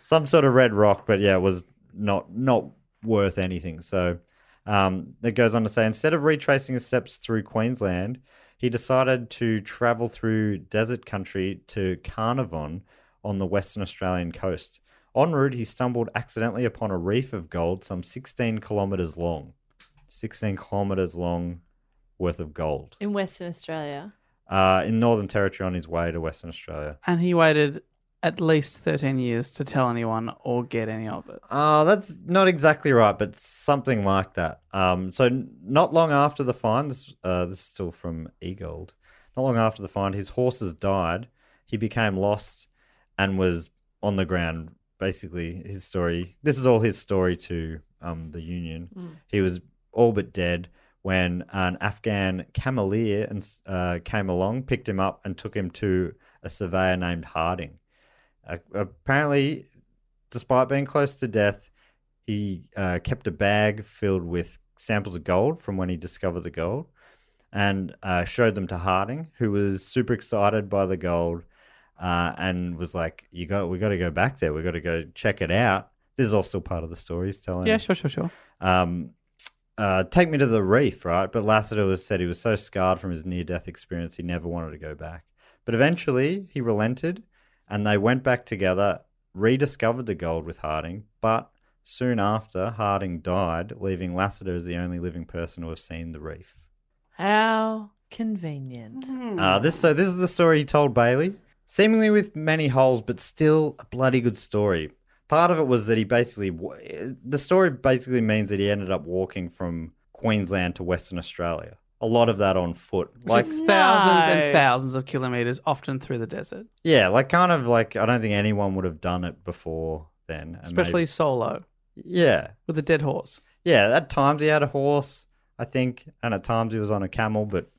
some sort of red rock, but yeah, it was not worth anything. So it goes on to say, instead of retracing his steps through Queensland, he decided to travel through desert country to Carnarvon on the Western Australian coast. En route, he stumbled accidentally upon a reef of gold some 16 kilometres long. 16 kilometres long worth of gold. In Western Australia. In Northern Territory on his way to Western Australia. And he waited at least 13 years to tell anyone or get any of it. Oh, that's not exactly right, but something like that. So not long after the find, this is still from eGold, not long after the find, his horses died. He became lost and was on the ground. Basically, his story, this is all his story to the Union. He was all but dead when an Afghan cameleer came along, picked him up and took him to a surveyor named Harding. Apparently, despite being close to death, he kept a bag filled with samples of gold from when he discovered the gold and showed them to Harding, who was super excited by the gold and was like, we got to go back there. We got to go check it out. This is all still part of the story he's telling. Yeah, sure. Take me to the reef, right? But Lasseter said he was so scarred from his near-death experience, he never wanted to go back. But eventually, he relented, and they went back together, rediscovered the gold with Harding, but soon after, Harding died, leaving Lasseter as the only living person to have seen the reef. How convenient. This is the story he told Bailey, seemingly with many holes, but still a bloody good story. Part of it was that the story basically means that he ended up walking from Queensland to Western Australia. A lot of that on foot. Like thousands and thousands of kilometres, often through the desert. Yeah, I don't think anyone would have done it before then. And Especially solo. Yeah. With a dead horse. Yeah, at times he had a horse, I think, and at times he was on a camel, but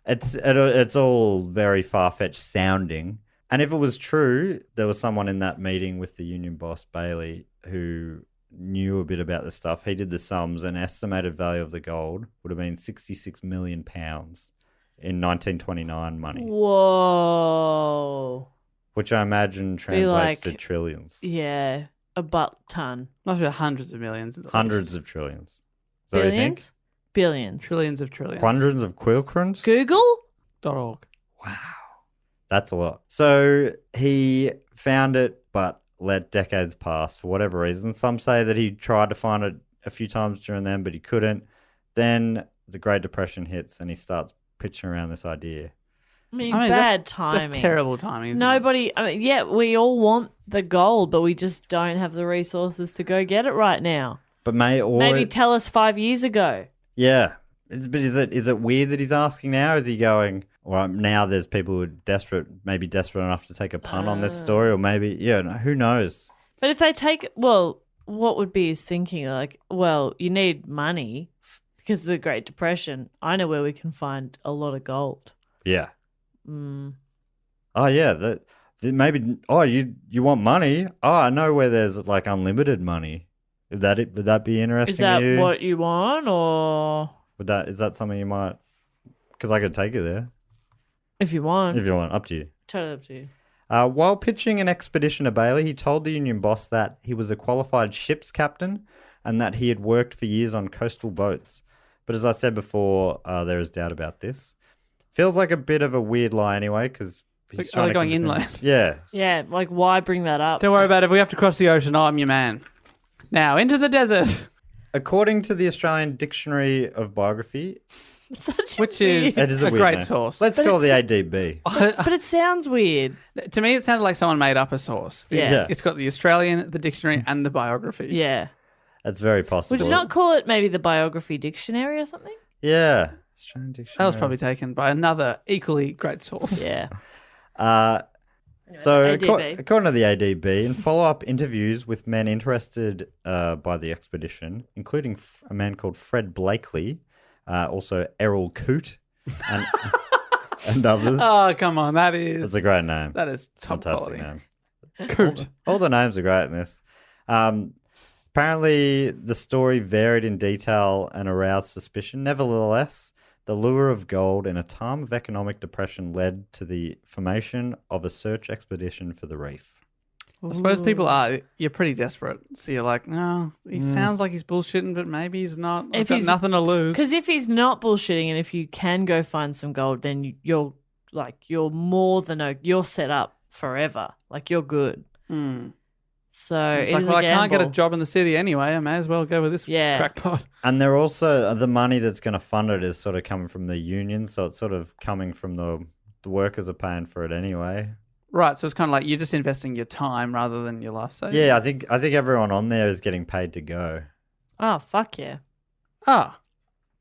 it's all very far-fetched sounding. And if it was true, there was someone in that meeting with the union boss, Bailey, who knew a bit about this stuff. He did the sums. An estimated value of the gold would have been £66 million in 1929 money. Whoa. Which I imagine translates to trillions. Yeah, a butt ton. Must be hundreds of millions. Hundreds of trillions. Is that what you think? Billions? Billions. Trillions of trillions. Hundreds of quilkrons? Google? .org. Wow. That's a lot. So he found it, but let decades pass for whatever reason. Some say that he tried to find it a few times during them, but he couldn't. Then the Great Depression hits and he starts pitching around this idea. I mean bad that's timing. Terrible timing. Isn't Nobody, we all want the gold, but we just don't have the resources to go get it right now. But maybe tell us 5 years ago. Yeah. But is it weird that he's asking now? Is he going, well, now there's people who are maybe desperate enough to take a punt on this story? Or maybe, who knows? But if they take, what would be his thinking? Like, well, you need money because of the Great Depression. I know where we can find a lot of gold. Yeah. Oh, yeah. Maybe, you want money? Oh, I know where there's like unlimited money. Would that be interesting Is that to you? what you want, or Is that something you might? Because I could take you there. if you want? If you want, up to you. Totally up to you. While pitching an expedition to Bailey, he told the union boss that he was a qualified ship's captain and that he had worked for years on coastal boats. But as I said before, there is doubt about this. Feels like a bit of a weird lie anyway, because he's trying to going convince him- inland. Yeah. Yeah, like why bring that up? Don't worry about it. If we have to cross the ocean, I'm your man. Now, into the desert. According to the Australian Dictionary of Biography, It's such which weird... is It is a weird great name. sauce. Let's But call the it's- ADB. But it sounds weird. To me, it sounded like someone made up a sauce. Yeah. It's got the Australian, the dictionary, and the biography. Yeah. That's very possible. Would you not call it maybe the biography dictionary or something? Yeah. Australian That was Dictionary. probably taken by another equally great sauce. Yeah. So, ADB. according to the ADB, in follow-up interviews with men interested by the expedition, including a man called Fred Blakely, also Errol Coote, and, and others. Oh, come on. That It's is a great name. top Fantastic quality. name. Coot. All the names are great in this. Apparently, the story varied in detail and aroused suspicion. Nevertheless, the lure of gold in a time of economic depression led to the formation of a search expedition for the reef. I suppose people are. You're pretty desperate. So you're like, no, he sounds like he's bullshitting, but maybe he's not. I've If got he's- nothing to lose. Because if he's not bullshitting and if you can go find some gold, then you're more than you're set up forever. Like you're good. So It's it like, is well, a I can't get a gamble. job in the city anyway. I may as well go with this Yeah. crackpot. And they're also, the money that's going to fund it is sort of coming from the union, so it's sort of coming from the workers are paying for it anyway. Right, so it's kind of like you're just investing your time rather than your life savings. Yeah, I think everyone on there is getting paid to go. Oh, fuck yeah. Ah,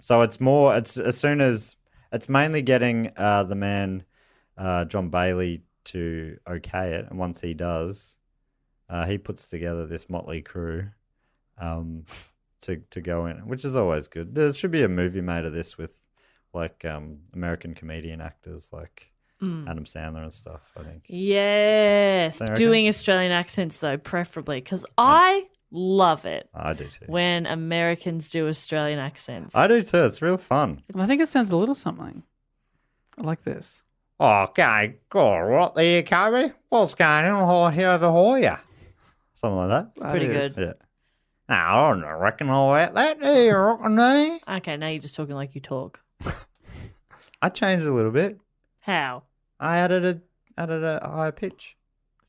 So it's mainly getting the man John Bailey to okay it, and once he does, he puts together this motley crew to go in, which is always good. There should be a movie made of this with like American comedian actors like Adam Sandler and stuff, I think. Yes. Don't you Doing Australian accents, though, preferably. Because I love it I do too. when Americans do Australian accents. I do too. It's real fun. and I think it sounds a little something. I like this. Okay, God, what there, Kobe? What's going on here over here? Something like that. That pretty is- good. Yeah. I don't reckon I'll at that there, reckon I? Okay, now you're just talking like you talk. I changed a little bit. How? I added a higher pitch.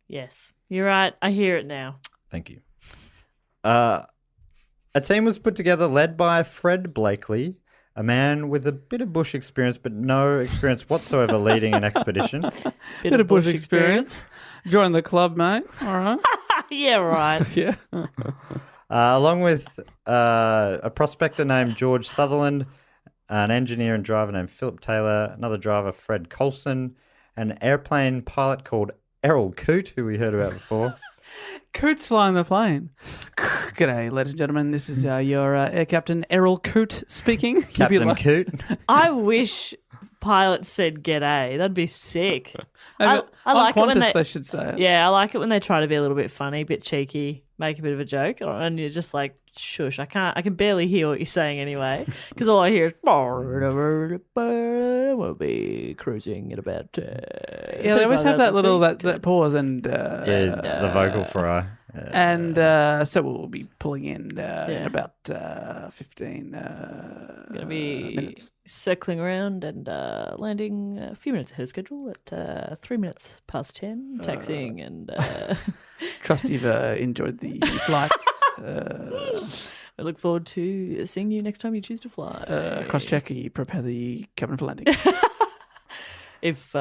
Yes. You're right. I hear it now. Thank you. A team was put together led by Fred Blakely, a man with a bit of bush experience but no experience whatsoever leading an expedition. Bit of bush experience. Join the club, mate. All right. Yeah, right. Yeah. Along with a prospector named George Sutherland, an engineer and driver named Philip Taylor, another driver, Fred Colson, an airplane pilot called Errol Coote, who we heard about before. Coot's flying the plane. G'day, ladies and gentlemen. This is your air captain, Errol Coote, speaking. You'd be Captain like- Coote. I wish pilots said "g'day." That'd be sick. Maybe I on like it when Qantas, they should say it. Yeah, I like it when they try to be a little bit funny, a bit cheeky, make a bit of a joke, and you're just like, shush, I can barely hear what you're saying anyway, because all I hear is, we'll be cruising at about, Yeah, they always have that little that pause and Yeah, the vocal fry. and so we'll be pulling in about 15 Going to be minutes. circling around and landing a few minutes ahead of schedule at 3 minutes past 10, taxiing and Trust you've enjoyed the flight. I look forward to seeing you next time you choose to fly. Cross-check, you prepare the cabin for landing. If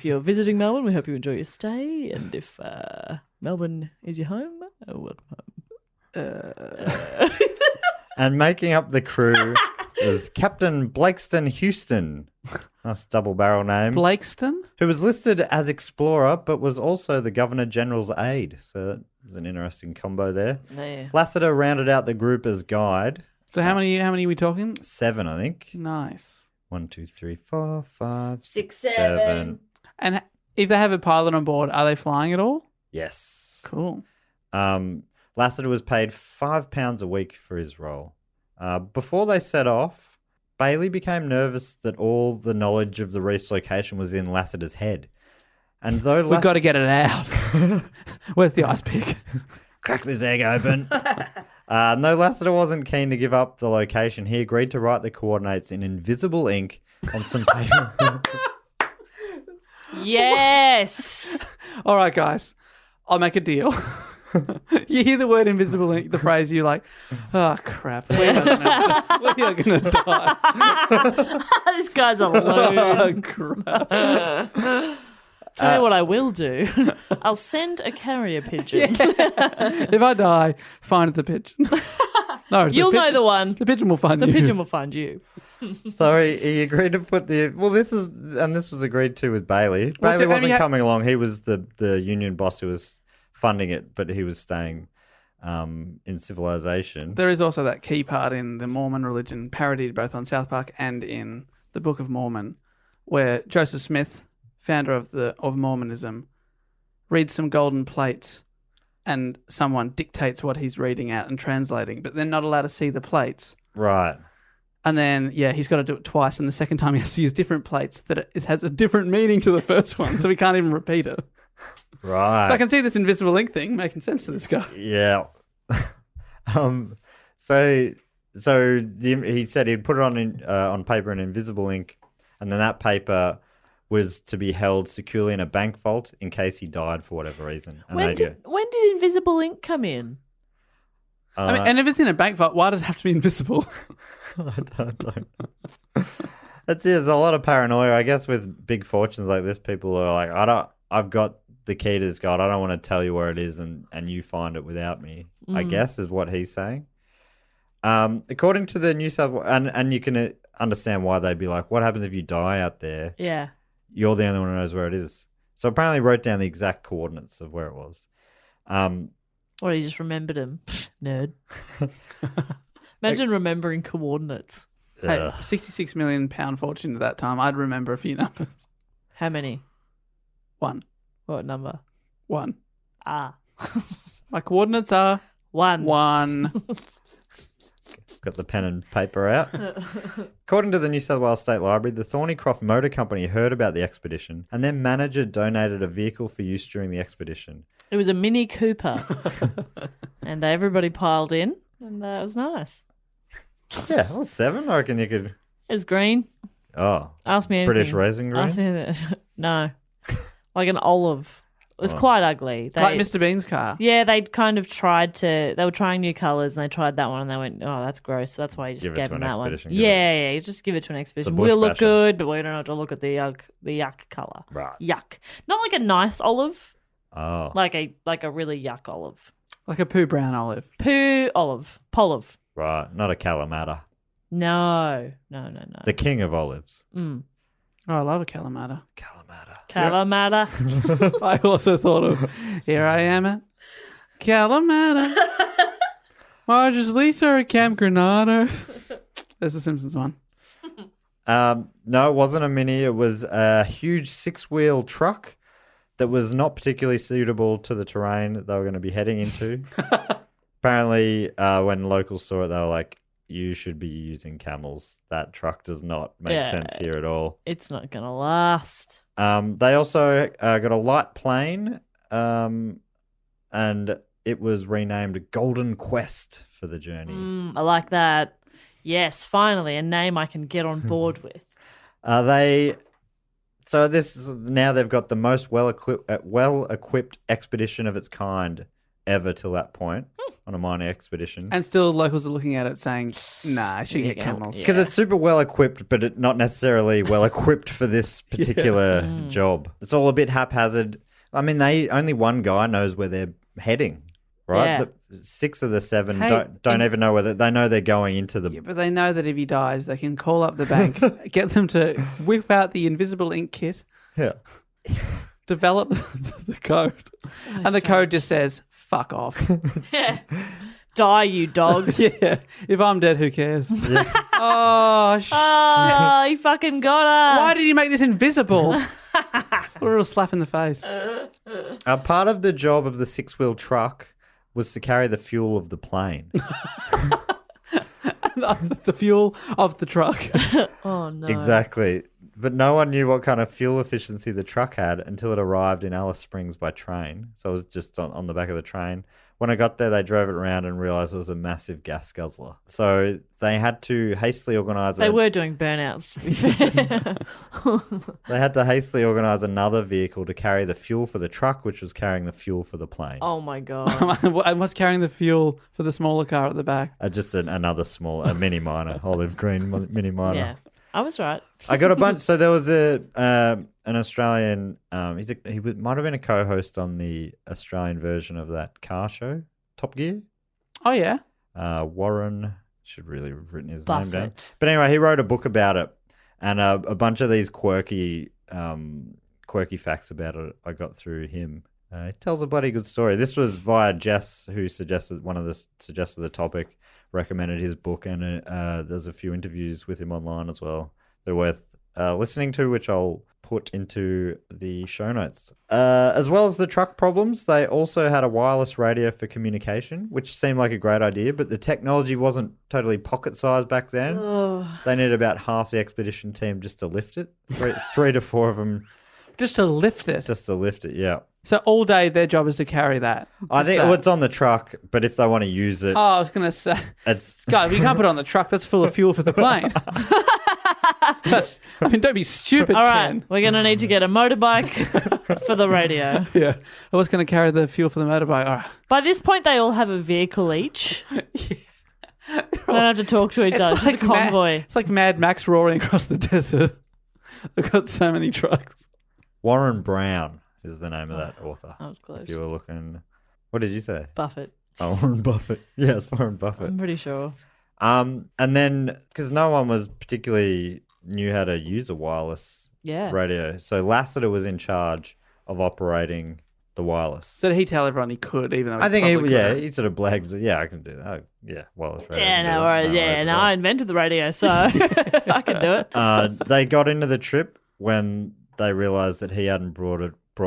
you're visiting Melbourne, we hope you enjoy your stay. And if Melbourne is your home, welcome home. And making up the crew is Captain Blakeston Houston. Nice double barrel name. Blakeston? Who was listed as explorer, but was also the Governor General's aide. So that was an interesting combo there. Yeah. Lasseter rounded out the group as guide. So how many are we talking? 7, I think. Nice. 1, 2, 3, 4, 5, 6, 6, 7. 7. And if they have a pilot on board, are they flying at all? Yes. Cool. Lasseter was paid £5 a week for his role. Before they set off, Bailey became nervous that all the knowledge of the reef's location was in Lasseter's head. And though We've got to get it out. Where's the ice pick? crack this egg open. No, Lasseter wasn't keen to give up the location. He agreed to write the coordinates in invisible ink on some paper. Yes. All right, guys. I'll make a deal. You hear the word invisible ink, the phrase, you're like, oh, crap. We are going to die. This guy's a loon. Oh, crap. Tell you what I will do. I'll send a carrier pigeon. If I die, find the pigeon. No, You'll know the one. The pigeon will find The you. pigeon will find you. So he agreed to put this was agreed to with Bailey. Well, Bailey so- wasn't and coming along. He was the union boss who was funding it, but he was staying in civilization. There is also that key part in the Mormon religion, parodied both on South Park and in the Book of Mormon, where Joseph Smith, founder of Mormonism, reads some golden plates and someone dictates what he's reading out and translating, but they're not allowed to see the plates. Right. And then, he's got to do it twice, and the second time he has to use different plates that it has a different meaning to the first one, so he can't even repeat it. Right. So I can see this invisible ink thing making sense to this guy. Yeah. He said he'd put it on paper in invisible ink, and then that paper was to be held securely in a bank vault in case he died for whatever reason. And When did invisible ink come in? I mean, and if it's in a bank vault, why does it have to be invisible? I don't know. There's a lot of paranoia, I guess, with big fortunes like this. People are like, I've got the key to this god. I don't want to tell you where it is, and you find it without me. I guess is what he's saying. According to the New South Wales, and you can understand why they'd be like, what happens if you die out there? Yeah. You're the only one who knows where it is. So apparently, he wrote down the exact coordinates of where it was. Or he just remembered him. Nerd. Imagine remembering coordinates. Hey, Ugh. £66 million fortune at that time. I'd remember a few numbers. How many? One. What number? One. Ah. My coordinates are One. one. Got the pen and paper out. According to the New South Wales State Library, the Thornycroft Motor Company heard about the expedition, and their manager donated a vehicle for use during the expedition. It was a Mini Cooper. And everybody piled in, and it was nice. Yeah, well, 7. I reckon you could. It was green. Oh, Ask me anything. British raisin green. Ask me anything. No. Like an olive. It was quite ugly. Like Mr. Bean's car. Yeah, they'd kind of tried to. They were trying new colours, and they tried that one, and they went, "Oh, that's gross." So that's why you just Give it gave to them an that one. expedition, Yeah, you just give it to an expedition. bush We'll look basher. good, but we don't have to look at the yuck colour. Right. Yuck. Not like a nice olive, Oh. like a really yuck olive. Like a poo brown olive. Poo olive, polive. Right. Not a Kalamata. No. The king of olives. Oh, I love a Kalamata. Kalamata. Kalamata. I also thought of, here I am at Kalamata. Marge's Lisa at Camp Granada. There's the Simpsons one. No, it wasn't a Mini. It was a huge 6-wheel truck that was not particularly suitable to the terrain that they were going to be heading into. Apparently, when locals saw it, they were like, you should be using camels. That truck does not make sense here at all. It's not going to last. They also got a light plane, and it was renamed Golden Quest for the journey. I like that. Yes, finally, a name I can get on board with. Now they've got the most well-equipped expedition of its kind ever till that point on a mining expedition. And still locals are looking at it saying, nah, I should get Yeah. camels. Because it's super well-equipped, but not necessarily well-equipped for this particular job. It's all a bit haphazard. I mean, only one guy knows where they're heading, right? Yeah. The 6 of the 7 Hey, don't even know whether they know they're going into the. Yeah, but they know that if he dies, they can call up the bank, get them to whip out the invisible ink kit, Yeah. develop the code. And the code just says, fuck off. Yeah. Die, you dogs. Yeah. If I'm dead, who cares? Oh, shit. Oh, he fucking got us. Why did you make this invisible? What a real slap in the face. Part of the job of the 6-wheel truck was to carry the fuel of the plane. The fuel of the truck. Oh, no. Exactly. But no one knew what kind of fuel efficiency the truck had until it arrived in Alice Springs by train. So it was just on the back of the train. When I got there, they drove it around and realized it was a massive gas guzzler. So they had to hastily organize They were doing burnouts, to be fair. They had to hastily organize another vehicle to carry the fuel for the truck, which was carrying the fuel for the plane. Oh, my God. And what's carrying the fuel for the smaller car at the back? Just another a mini miner, olive green mini miner. Yeah, I was right. I got a bunch. So there was an Australian. He might have been a co-host on the Australian version of that car show, Top Gear. Oh, yeah. Warren should really have written his name down. Buffett. But anyway, he wrote a book about it, and a bunch of these quirky facts about it I got through him. He tells a bloody good story. This was via Jess, who suggested the topic, recommended his book, and there's a few interviews with him online as well. They're worth listening to, which I'll put into the show notes. As well as the truck problems, they also had a wireless radio for communication, which seemed like a great idea, but the technology wasn't totally pocket-sized back then. Oh. They needed about half the expedition team just to lift it. Three to four of them. Just to lift it. Just to lift it, yeah. So all day their job is to carry that. I Just think that. it's on the truck, but if they want to use it, Oh, I was going to say, it's God, you can't put it on the truck. That's full of fuel for the plane. Don't be stupid, All right, Ken. we're going to need to get a motorbike for the radio. Yeah. I was going to carry the fuel for the motorbike. All right. By this point, they all have a vehicle each. They don't have to talk to each other. It's just a convoy. It's like Mad Max roaring across the desert. They've got so many trucks. Then Brown is the name of that author. That was close. If you were looking, what did you say? Buffett. Oh, Warren Buffett. Yes, Warren Buffett. I'm pretty sure. And then because no one was particularly knew how to use a wireless Yeah. radio, so Lasseter was in charge of operating the wireless. So did he tell everyone he could, even though I think probably couldn't? he sort of blags. Yeah, I can do that. Wireless radio. Yeah, no worries. Yeah, no, I invented the radio, so I can do it. They got into the trip when they realized that he hadn't brought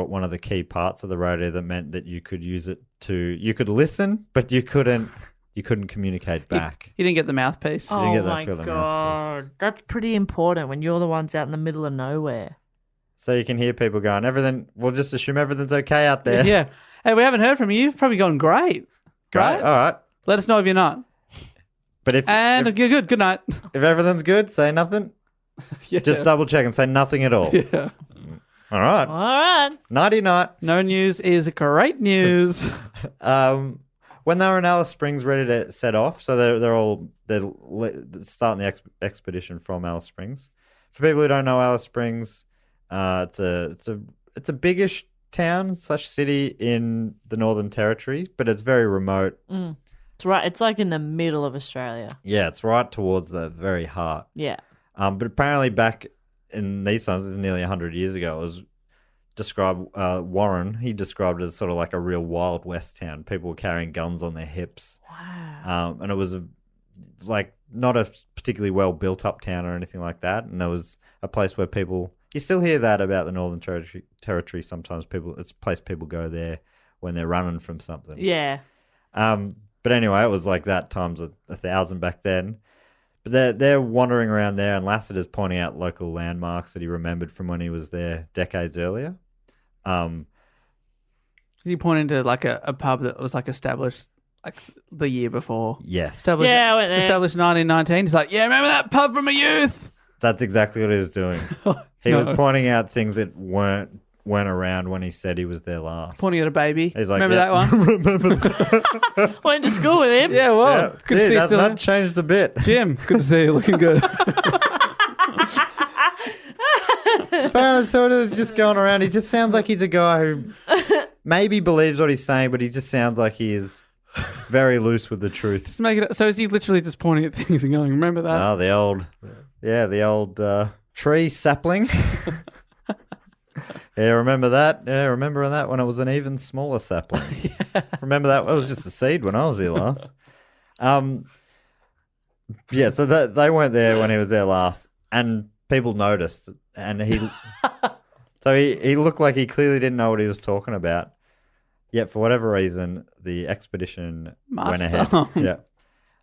one of the key parts of the radio that meant that you could use it you could listen, but you couldn't communicate back. He didn't get the mouthpiece. Oh get that my through the God. mouthpiece. That's pretty important when you're the ones out in the middle of nowhere. So you can hear people going, we'll just assume everything's okay out there. Yeah. Hey, we haven't heard from you. You've probably gone great. Great. Right? All right. Let us know if you're not. But if You're good. Good night. if everything's good, say nothing. Yeah. Just double check and say nothing at all. Yeah. All right. All right. Nighty night. No news is great news. When they were in Alice Springs, ready to set off, so they're starting the expedition from Alice Springs. For people who don't know Alice Springs, it's a biggish town / city in the Northern Territory, but it's very remote. It's right. It's like in the middle of Australia. Yeah, it's right towards the very heart. Yeah. But apparently back in these times, this is nearly 100 years ago, it was described, Warren, he described it as sort of like a real Wild West town. People were carrying guns on their hips. Wow. And it was not a particularly well built up town or anything like that. And there was a place where you still hear that about the Northern Territory. Sometimes it's a place people go there when they're running from something. Yeah. But anyway, it was like that times 1,000 back then. But they're wandering around there, and Lasseter's pointing out local landmarks that he remembered from when he was there decades earlier. You pointed to like a pub that was like established like the year before. Yes. Established, Yeah, I went there. Established 1919. He's like, yeah, remember that pub from my youth? That's exactly what he was doing. He was pointing out things that weren't around when he said he was there last. Pointing at a baby. He's like, remember yeah, that one? remember that? Went to school with him. Yeah, well, Yeah. good to see you That's still. not changed a bit. Jim, good to see you. Looking good. Apparently, so it was just going around. He just sounds like he's a guy who maybe believes what he's saying, but he just sounds like he is very loose with the truth. Just make it. So is he literally just pointing at things and going, remember that? Oh, the old tree sapling. Yeah, remember that? Yeah, remember that when it was an even smaller sapling. Remember that? It was just a seed when I was here last. Yeah, so they weren't there when he was there last, and people noticed, and he looked like he clearly didn't know what he was talking about. Yet for whatever reason, the expedition went ahead. on. Yeah.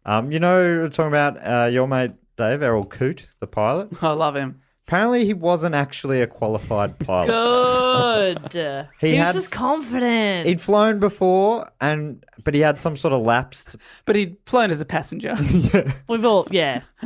We're talking about your mate Dave, Errol Coote, the pilot. I love him. Apparently, he wasn't actually a qualified pilot. Good. He was just confident. He'd flown before, but he had some sort of lapsed. But he'd flown as a passenger. We've all,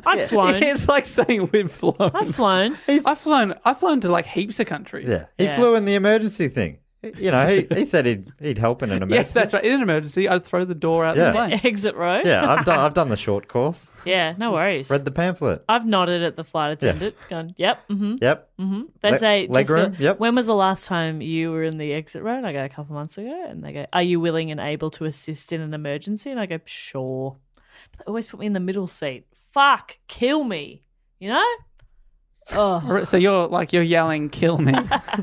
I've flown. It's like saying we've flown. I've flown. I've flown to like heaps of countries. Yeah, he flew in the emergency thing. You know, he said he'd help in an emergency. Yeah, that's right. In an emergency, I'd throw the door out the plane. Exit row. Yeah, I've done the short course. Yeah, no worries. Read the pamphlet. I've nodded at the flight attendant. Gone, yep. Mm-hmm. Yep. Mm-hmm. They say, legroom. Jessica, Yep. when was the last time you were in the exit row? And I go, a couple months ago. And they go, are you willing and able to assist in an emergency? And I go, sure. But they always put me in the middle seat. Fuck, kill me. You know? Oh. So you're yelling, kill me.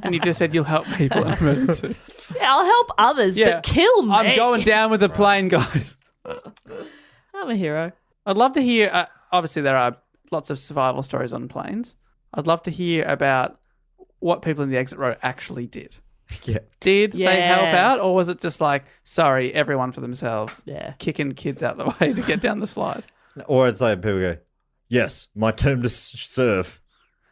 And you just said you'll help people in an emergency. Yeah, I'll help others, but kill me. I'm going down with the plane, guys. I'm a hero. I'd love to hear, obviously there are lots of survival stories on planes. I'd love to hear about what people in the exit row actually did. Yeah. Did they help out, or was it just like, sorry, everyone for themselves? Yeah. Kicking kids out the way to get down the slide. Or it's like people go, yes, my term to serve.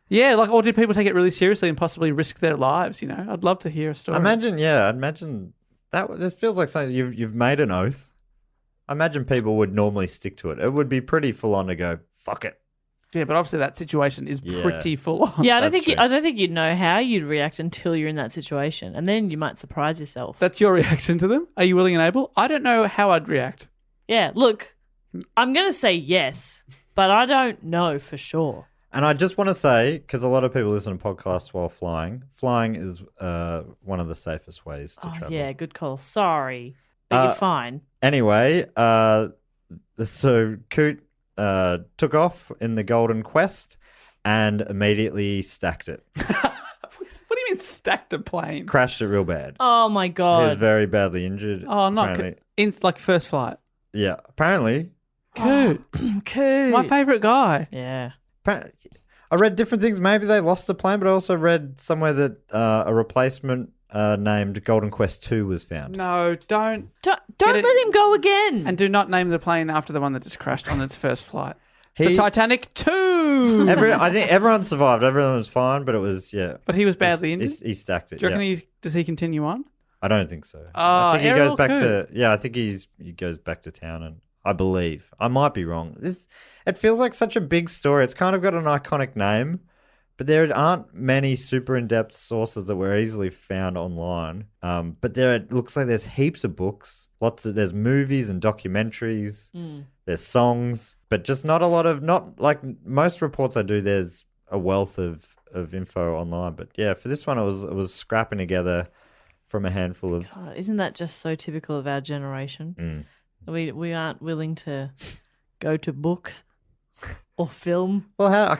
Yeah, or did people take it really seriously and possibly risk their lives, you know? I'd love to hear a story. I'd imagine that this feels like something you've made an oath. I imagine people would normally stick to it. It would be pretty full on to go, fuck it. Yeah, but obviously that situation is pretty full on. Yeah, I don't think you'd know how you'd react until you're in that situation, and then you might surprise yourself. That's your reaction to them? Are you willing and able? I don't know how I'd react. Yeah, look, I'm going to say yes, but I don't know for sure. And I just want to say, because a lot of people listen to podcasts while flying, flying is one of the safest ways to travel. Yeah, good call. Sorry, but you're fine. Anyway, so Coot took off in the Golden Quest and immediately stacked it. What do you mean stacked a plane? Crashed it real bad. Oh, my God. He was very badly injured. Oh, not like first flight. Yeah, apparently. Coot. Coot. My favourite guy. Yeah. I read different things. Maybe they lost the plane, but I also read somewhere that a replacement named Golden Quest 2 was found. No, don't let him go again. And do not name the plane after the one that just crashed on its first flight. The He- Titanic 2! I think everyone survived. Everyone was fine, but it was, But he was badly injured? He stacked it. Do you reckon yeah. does he continue on? I don't think so. Oh, I think he Errol goes back Coot. I think he goes back to town, and I believe. I might be wrong. It feels like such a big story. It's kind of got an iconic name, but there aren't many super in-depth sources that were easily found online. But it looks like there's heaps of books. There's movies and documentaries. There's songs, but just not like most reports I do, there's a wealth of info online. But yeah, for this one, it was scrapping together from a handful of... God, isn't that just so typical of our generation? We aren't willing to go to book or film. Well, how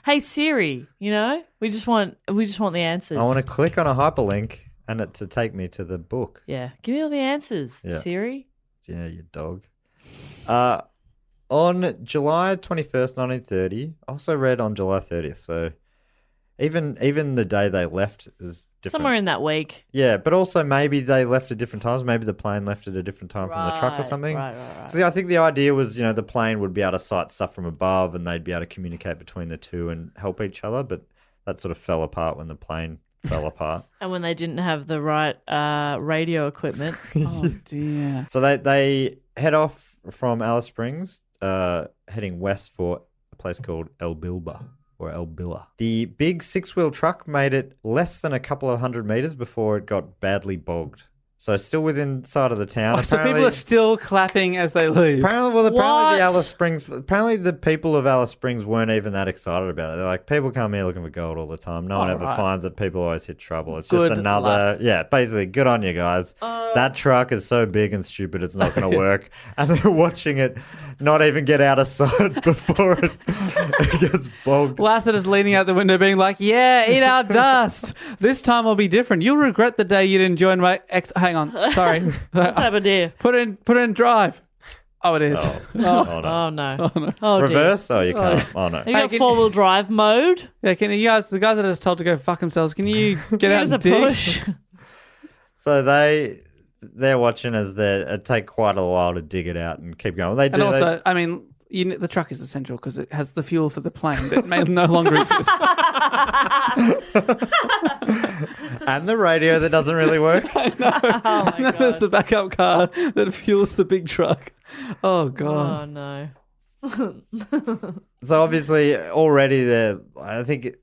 hey Siri, you know, we just want the answers. I want to click on a hyperlink and it to take me to the book. Yeah, give me all the answers, Yeah. Siri. Yeah, you dog. On July 21st, 1930, I also read on July 30th. So even the day they left is different. Somewhere in that week. Yeah, but also maybe they left at different times. Maybe the plane left at a different time from the truck or something. Right. See, I think the idea was, the plane would be able to sight stuff from above and they'd be able to communicate between the two and help each other. But that sort of fell apart when the plane fell apart. And when they didn't have the right radio equipment. Oh, dear. So they head off from Alice Springs, heading west for a place called El Bilba. Or El Billa. The big 6-wheel truck made it less than a couple of 100 meters before it got badly bogged. So still within sight of the town. So people are still clapping as they leave. Apparently What? Apparently the people of Alice Springs weren't even that excited about it. They're like, people come here looking for gold all the time. No one ever finds it. People always hit trouble. It's just Good another, basically, good on you guys. That truck is so big and stupid, it's not going to work. And they're watching it not even get out of sight before it gets bogged. Lasseter's leaning out the window being like, yeah, eat our dust. This time will be different. You'll regret the day you didn't join my hang on. Sorry. What's happened here? Put in drive. Oh, it is. Oh, no. Oh no. Oh, dear. Reverse? Oh, you can't. Oh, no. You got 4-wheel drive mode? Yeah, can you guys, the guys that are just told to go fuck themselves, can you get out Here's and a dig? push. So they're watching as it take quite a while to dig it out and keep going. They do. And also, I mean, the truck is essential because it has the fuel for the plane that may no longer exist. And the radio that doesn't really work. Oh my And then there's god. the backup car that fuels the big truck. Oh, God. Oh no. So obviously already there, I think,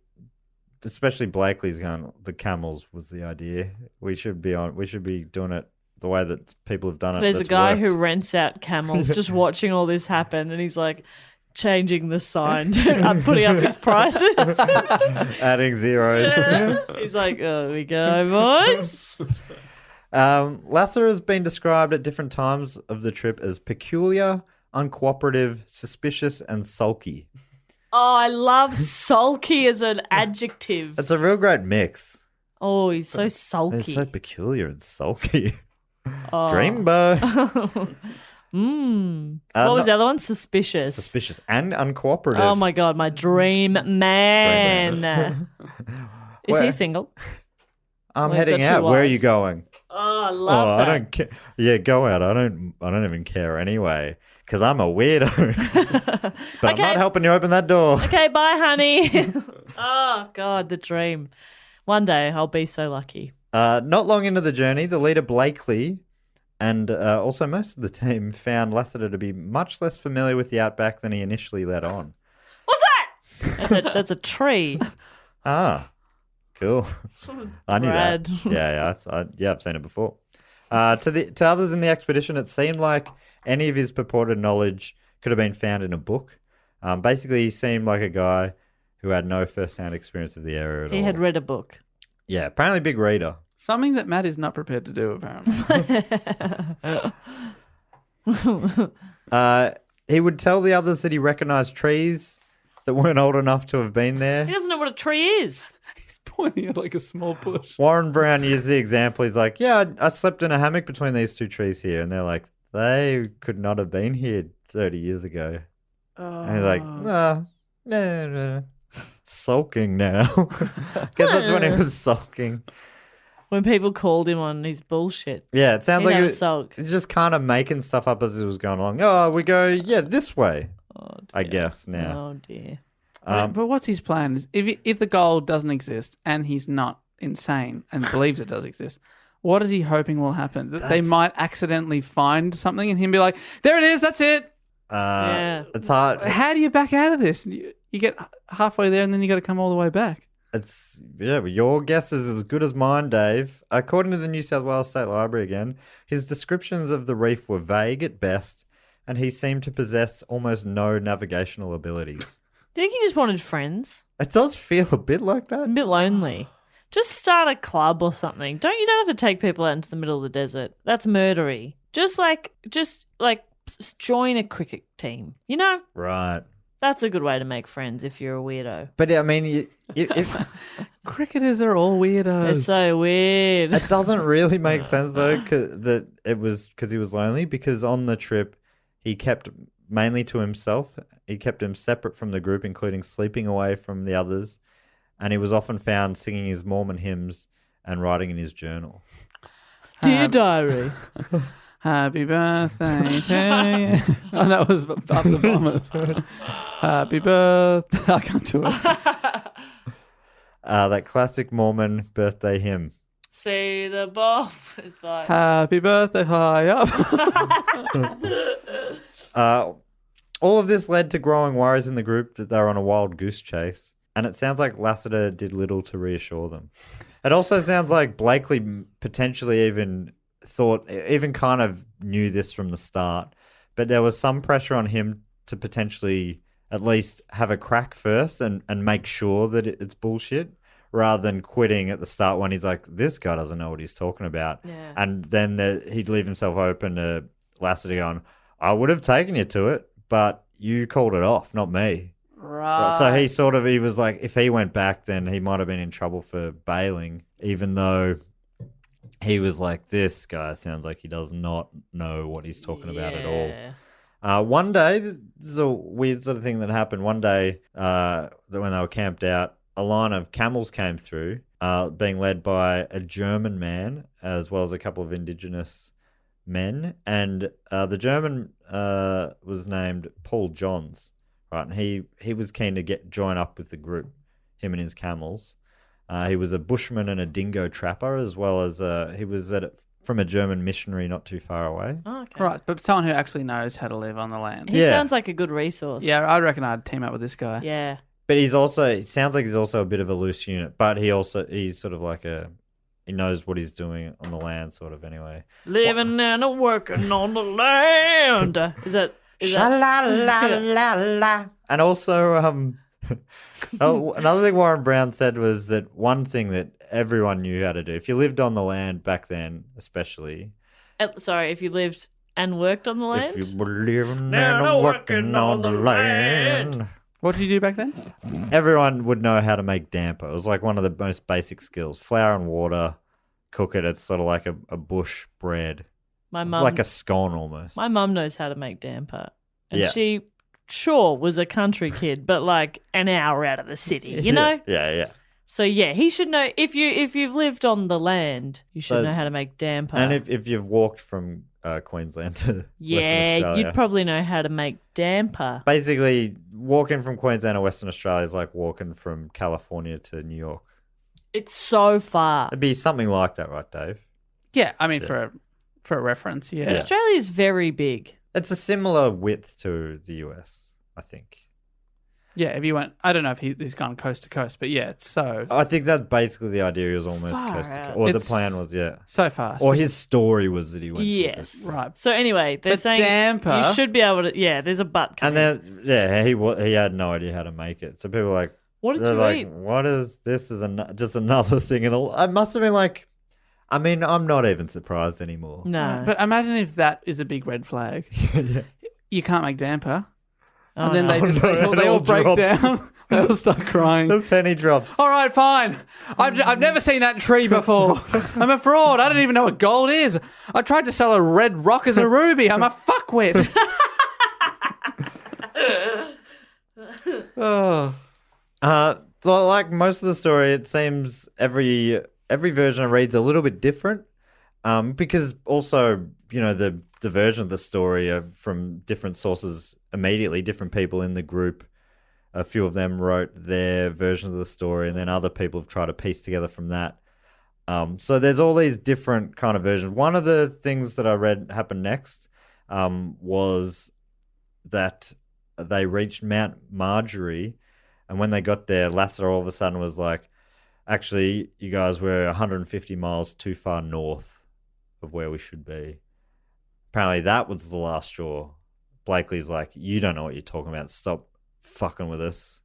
especially Blakely's going, the camels was the idea. We should be doing it the way that people have done it. There's a that's guy worked. who rents out camels just watching all this happen, and he's like changing the sign. I'm putting up his prices. Adding zeros. He's like, oh, here we go, boys. Lasseter has been described at different times of the trip as peculiar, uncooperative, suspicious, and sulky. Oh, I love sulky as an adjective. It's a real great mix. Oh, he's so sulky. It's so peculiar and sulky. Oh. Dreamboat. What was the other one? Suspicious. Suspicious and uncooperative. Oh my god, my dream man. Is Where- he single? I'm We've heading got out. two Where are wives. you going? Oh, I love I that. don't care. Yeah, go out. I don't even care anyway because I'm a weirdo. But I'm Okay. not helping you open that door. Okay, bye, honey. Oh god, the dream. One day I'll be so lucky. Not long into the journey, the leader Blakely and also most of the team found Lasseter to be much less familiar with the outback than he initially let on. What's that? That's a tree. Ah, cool. I knew Brad. that. Yeah, I've seen it before. To others in the expedition, it seemed like any of his purported knowledge could have been found in a book. Basically, he seemed like a guy who had no first-hand experience of the area at all. He had read a book. Yeah, apparently big reader. Something that Matt is not prepared to do, apparently. He would tell the others that he recognized trees that weren't old enough to have been He there. doesn't know what a tree is. He's pointing at like a small bush. Warren Brown used the example. He's like, yeah, I slept in a hammock between these two trees here. And they're like, they could not have been here 30 years ago. And he's like, no. Sulking now. Guess that's when he was sulking. When people called him on his bullshit. Yeah, it sounds He like never he was, sulked. he's just kind of making stuff up as it was going along. Oh, we go, yeah, this way, Oh, dear. I guess now. Oh dear. But what's his plan? Is if the goal doesn't exist and he's not insane and believes it does exist, what is he hoping will happen? That they might accidentally find something and him be like, there it is, that's it. Yeah. It's hard. How do you back out of this? You get halfway there and then you got to come all the way back. But your guess is as good as mine, Dave. According to the New South Wales State Library again, his descriptions of the reef were vague at best, and he seemed to possess almost no navigational abilities. Do you think he just wanted friends? It does feel a bit like A that. bit lonely. Just start a club or something. You don't have to take people out into the middle of the desert. That's murdery. Just join a cricket team. You know, Right. that's a good way to make friends if you're a weirdo. But I mean, if Cricketers are all weirdos. It's so weird. it doesn't really make sense though, that it was because he was lonely. Because on the trip, he kept mainly to himself. He kept him separate from the group, including sleeping away from the others, and he was often found singing his Mormon hymns and writing in his journal. Dear diary. Happy birthday to you. Oh, that was up the Bombers. Happy birthday. I can't do it. That classic Mormon birthday hymn. See the bomb. It's fine. Happy birthday, high up. All of this led to growing worries in the group that they were on a wild goose chase, and it sounds like Lasseter did little to reassure them. It also sounds like Blakely potentially even kind of knew this from the start, but there was some pressure on him to potentially at least have a crack first and make sure that it's bullshit, rather than quitting at the start when he's like, this guy doesn't know what he's talking about. Yeah. And then he'd leave himself open to Lasseter going, I would have taken you to it, but you called it off, not me. Right. So he was like, if he went back, then he might have been in trouble for bailing, even though he was like, this guy sounds like he does not know what he's talking about at all. One day, this is a weird sort of thing that happened. One day, when they were camped out, a line of camels came through, being led by a German man, as well as a couple of indigenous men, and the German was named Paul Johns, right? And he was keen to join up with the group, him and his camels. He was a bushman and a dingo trapper, as well as he was from a German missionary not too far away. Oh, okay. Right, but someone who actually knows how to live on the land. He Yeah. sounds like a good resource. Yeah, I reckon I'd team up with this guy. Yeah. But it sounds like he's also a bit of a loose unit, but he's sort of like he knows what he's doing on the land, sort of, anyway. Living and working on the land. Is that Sha-la-la-la-la. And also, another thing Warren Brown said was that one thing that everyone knew how to do, if you lived on the land back then, especially. sorry, if you lived and worked on the land? If you were living and working on the land. What did you do back then? Everyone would know how to make damper. It was like one of the most basic skills. Flour and water, cook it. It's sort of like a bush bread. My It's mum, like a scone almost. my mum knows how to make damper. And Yeah. she, sure, was a country kid, but like an hour out of the city, you know? Yeah. So yeah, he should know, if you've lived on the land, you should So- know how to make damper. And if you've walked from Queensland to Western yeah, Australia. you'd probably know how to make damper. Basically, walking from Queensland to Western Australia is like walking from California to New York. It's so far. It'd be something like that, right, Dave? Yeah, I mean, for a reference, yeah. Australia's very big. It's a similar width to the US, I think. Yeah, if you went, I don't know if he's gone coast to coast, but yeah, it's I think that's basically the idea. He was almost Far coast to out. coast. Or It's- the plan was, yeah. so fast. Or his story was that he went through Yes. this. Right. So anyway, they're But saying damper- you should be able to. Yeah, there's a butt coming. And then, yeah, he had no idea how to make it. So people were like, What did they're you like, eat? what is this? Is just another thing. And I must have been like, I mean, I'm not even surprised anymore. No. But imagine if that is a big red flag. Yeah. You can't make damper. Oh, And then no. they just no, it they all all break drops. down. They all start crying. The penny drops. All right, fine. I've never seen that tree before. I'm a fraud. I don't even know what gold is. I tried to sell a red rock as a ruby. I'm a fuckwit. Oh. So like most of the story, it seems every version reads a little bit different. Because also, you know, the version of the story are from different sources immediately, different people in the group. A few of them wrote their versions of the story, and then other people have tried to piece together from that. So there's all these different kind of versions. One of the things that I read happened next was that they reached Mount Marjorie, and when they got there, Lasseter all of a sudden was like, actually, you guys were 150 miles too far north of where we should be. Apparently that was the last straw. Blakely's like, you don't know what you're talking about. Stop fucking with us.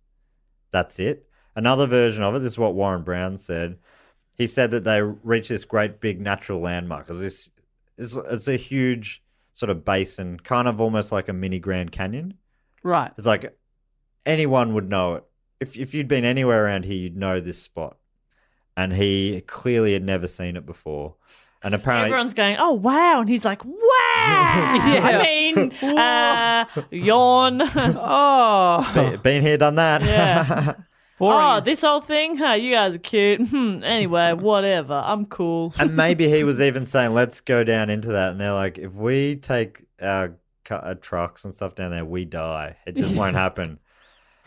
That's it. Another version of it, this is what Warren Brown said. He said that they reached this great big natural landmark. It's a huge sort of basin, kind of almost like a mini Grand Canyon. Right. It's like anyone would know it. If you'd been anywhere around here, you'd know this spot. And he clearly had never seen it before. And apparently, Everyone's going, oh, wow. And he's like, wow. I mean, yawn. Oh. been here, done that. Yeah. Boring. Oh, this whole thing? Huh, you guys are cute. Anyway, whatever. I'm cool. And maybe he was even saying, let's go down into that. And they're like, if we take our trucks and stuff down there, we die. It just won't happen.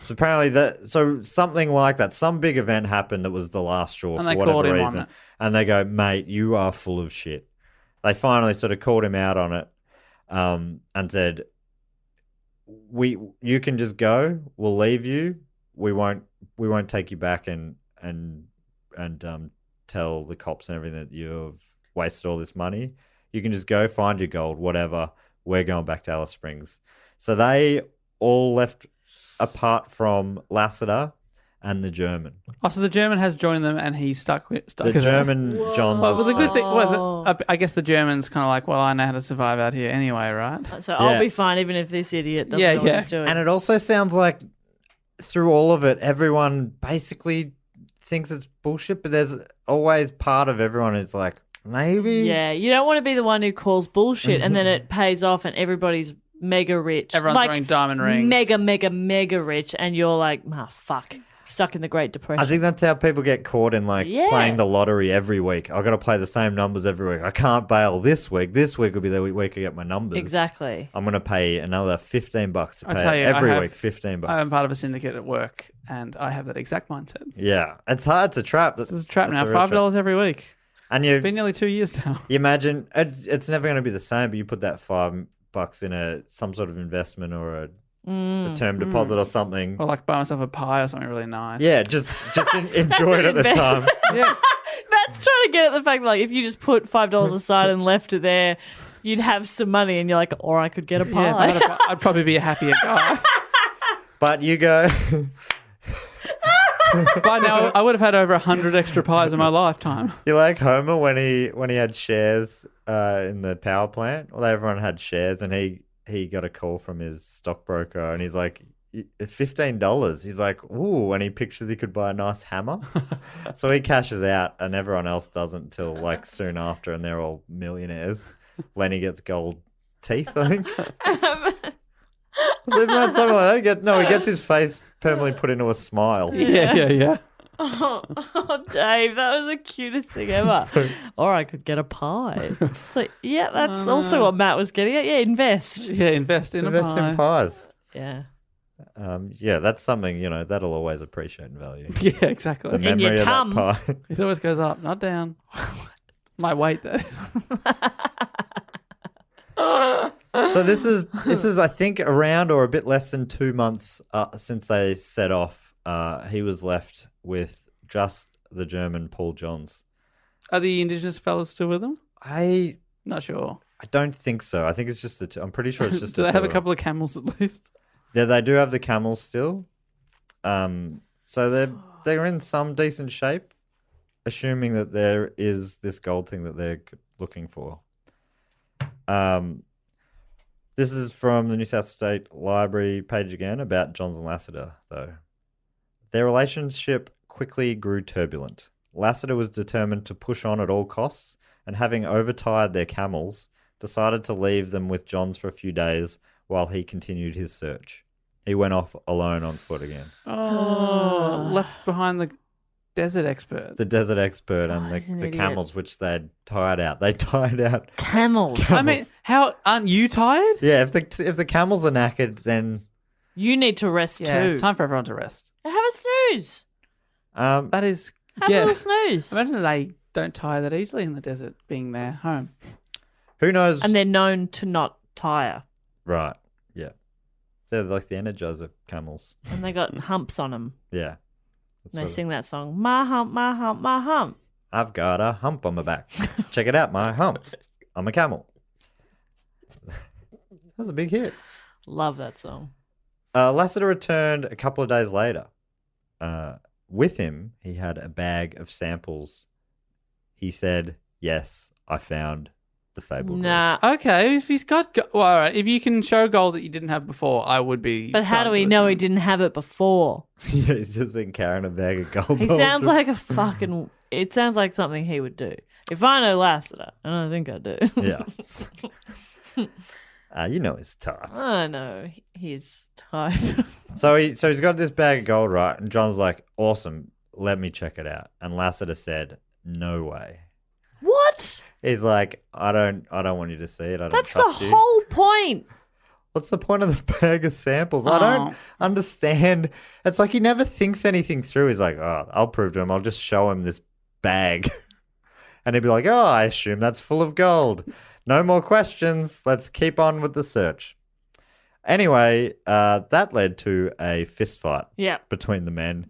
So apparently something like that, some big event happened that was the last straw And for they whatever caught him on reason. it. And they go, mate, you are full of shit. They finally sort of called him out on it, and said, you can just go. We'll leave you. We won't take you back and tell the cops and everything that you've wasted all this money. You can just go find your gold, whatever. We're going back to Alice Springs. So they all left apart from Lasseter and the German. Oh, so the German has joined them and he's stuck The it out. German John's. Well, the good thing, Whoa. I guess the German's kind of like, well, I know how to survive out here anyway, right? So I'll Yeah. be fine even if this idiot doesn't Yeah, know what yeah. he's doing. And it also sounds like through all of it, everyone basically thinks it's bullshit, but there's always part of everyone who's like, maybe. Yeah, you don't want to be the one who calls bullshit and then it pays off and everybody's mega rich. Everyone's like, wearing diamond rings. mega rich, and you're like, fuck. stuck in the Great Depression. I think that's how people get caught in Yeah. playing the lottery every week. I've got to play the same numbers every week. I can't bail this week. This week will be the week I get my numbers. Exactly. I'm going to pay another $15 to I pay tell you, every week. $15. I'm part of a syndicate at work, and I have that exact mindset. Yeah, it's hard to trap. This is a trap That's now. a real trap. $5 every week. And It's been nearly 2 years now. you imagine it's never going to be the same. But you put that $5 in some sort of investment or a term deposit or something. Or like buy myself a pie or something really nice. Yeah, just enjoy it at the time. Yeah. Matt's trying to get at the fact that, like, if you just put $5 aside and left it there, you'd have some money, and you're like, or I could get a pie. Yeah, I'd probably be a happier guy. But you go. By now, I would have had over 100 extra pies in my lifetime. You're like Homer when he had shares in the power plant. Well, everyone had shares, and he got a call from his stockbroker, and he's like, $15. He's like, ooh, and he pictures he could buy a nice hammer. So he cashes out, and everyone else doesn't till like soon after, and they're all millionaires. Lenny gets gold teeth, I think. Isn't that something like that? He gets his face permanently put into a smile. Yeah. Oh, Dave, that was the cutest thing ever. Or I could get a pie. It's like, yeah, that's also what Matt was getting at. Yeah, invest. Yeah, invest in a Invest pie. in pies. Yeah. Yeah, that's something, that'll always appreciate and value. Yeah, The exactly. In your memory of that tum. pie. It always goes up, not down. My weight, that is. So this is I think around or a bit less than 2 months since they set off. He was left with just the German Paul Johns. Are the Indigenous fellas still with them? I Not sure. don't think so. I think it's just the two. I'm pretty sure it's just Do the they have a two. couple of camels at least? Yeah, they do have the camels still. So they're in some decent shape, assuming that there is this gold thing that they're looking for. This is from the New South State Library page again about Johns and Lasseter, though. Their relationship quickly grew turbulent. Lasseter was determined to push on at all costs, and having overtired their camels, decided to leave them with Johns for a few days while he continued his search. He went off alone on foot again. Oh, left behind the desert expert. The desert expert and he's an the idiot. camels, which they'd tired out. They tired out. Camels. I mean, aren't you tired? Yeah, if the camels are knackered, then You need to rest Yeah, too. it's time for everyone to rest. Have a snooze. That is, Have a yeah. little snooze. Imagine they don't tire that easily in the desert, being their home. who knows? And they're known to not tire. Right. Yeah. They're like the Energizer camels. And they got humps on them. Yeah. And they what- sing that song, my hump, my hump, my hump. I've got a hump on my back. Check it out, my hump. I'm a camel. That's a big hit. Love that song. Lasseter returned a couple of days later. With him, he had a bag of samples. He said, yes, I found the fabled reef." Nah. Okay, if he's got, well, all right. If you can show gold that you didn't have before, I would be. But how do starting we to know he listen. didn't have it before? Yeah, he's just been carrying a bag of gold. He the whole sounds trip. like a fucking... It sounds like something he would do. If I know Lasseter, and I think I do. Yeah. You know his type. I know his type. So he's got this bag of gold, right? And John's like, awesome, let me check it out. And Lasseter said, no way. What? He's like, I don't want you to see it. I don't That's the trust you. whole point. What's the point of the bag of samples? I don't understand. It's like he never thinks anything through. He's like, oh, I'll prove to him. I'll just show him this bag. And he'd be like, oh, I assume that's full of gold. No more questions. Let's keep on with the search. Anyway, that led to a fist fight Yeah. between the men.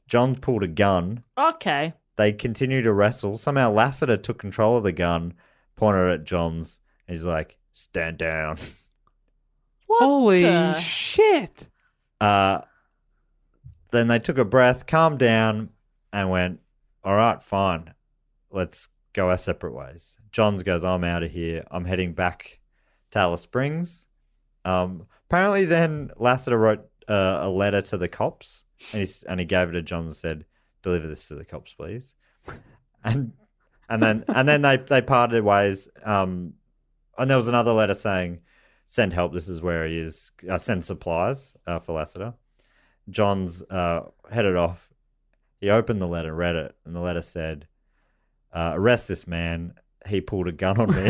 John pulled a gun. Okay. They continued to wrestle. Somehow Lasseter took control of the gun, pointed it at Johns. And he's like, stand down. What Holy the- shit! Then they took a breath, calmed down, and went, all right, fine. Let's go our separate ways. Johns goes, I'm out of here. I'm heading back to Alice Springs. Apparently then Lasseter wrote a letter to the cops and he gave it to Johns and said, deliver this to the cops, please. And then they parted ways. And there was another letter saying, send help. This is where he is. Send supplies for Lasseter. John's headed off. He opened the letter, read it, and the letter said, arrest this man. He pulled a gun on me.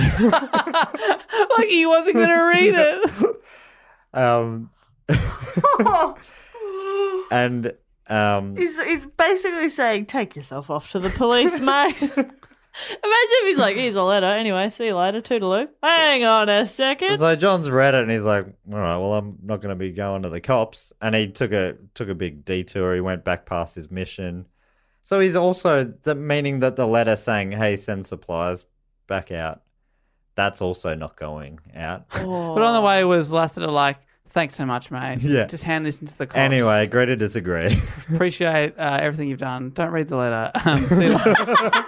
Like he wasn't going to read it. And He's basically saying, take yourself off to the police, mate. Imagine if he's like, here's a letter. Anyway, see you later. Toodaloo. Hang on a second. so John's read it and he's like, all right, well, I'm not going to be going to the cops. And he took a big detour. He went back past his mission. So he's also meaning that the letter saying, hey, send supplies back out. That's also not going out. But on the way was Lasseter like, thanks so much, mate. Yeah. Just hand this into the cops. Anyway, agree to disagree. Appreciate everything you've done. Don't read the letter. See you later.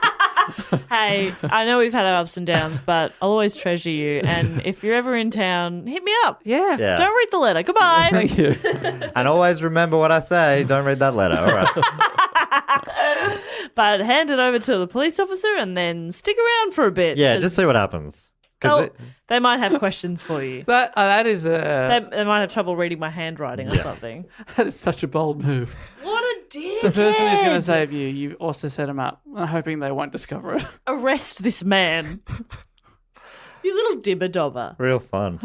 Hey, I know we've had our ups and downs, but I'll always treasure you. And if you're ever in town, hit me up. Yeah. Yeah. Don't read the letter. Goodbye. Thank you. And always remember what I say. Don't read that letter. All right. But hand it over to the police officer and then stick around for a bit. Yeah, just see what happens. 'Cause They might have questions for you. That is a They might have trouble reading my handwriting or something. that is such a bold move. What a dickhead. The person who's going to save you, you also set him up, hoping they won't discover it. Arrest this man. You little dibber dobber. Real fun.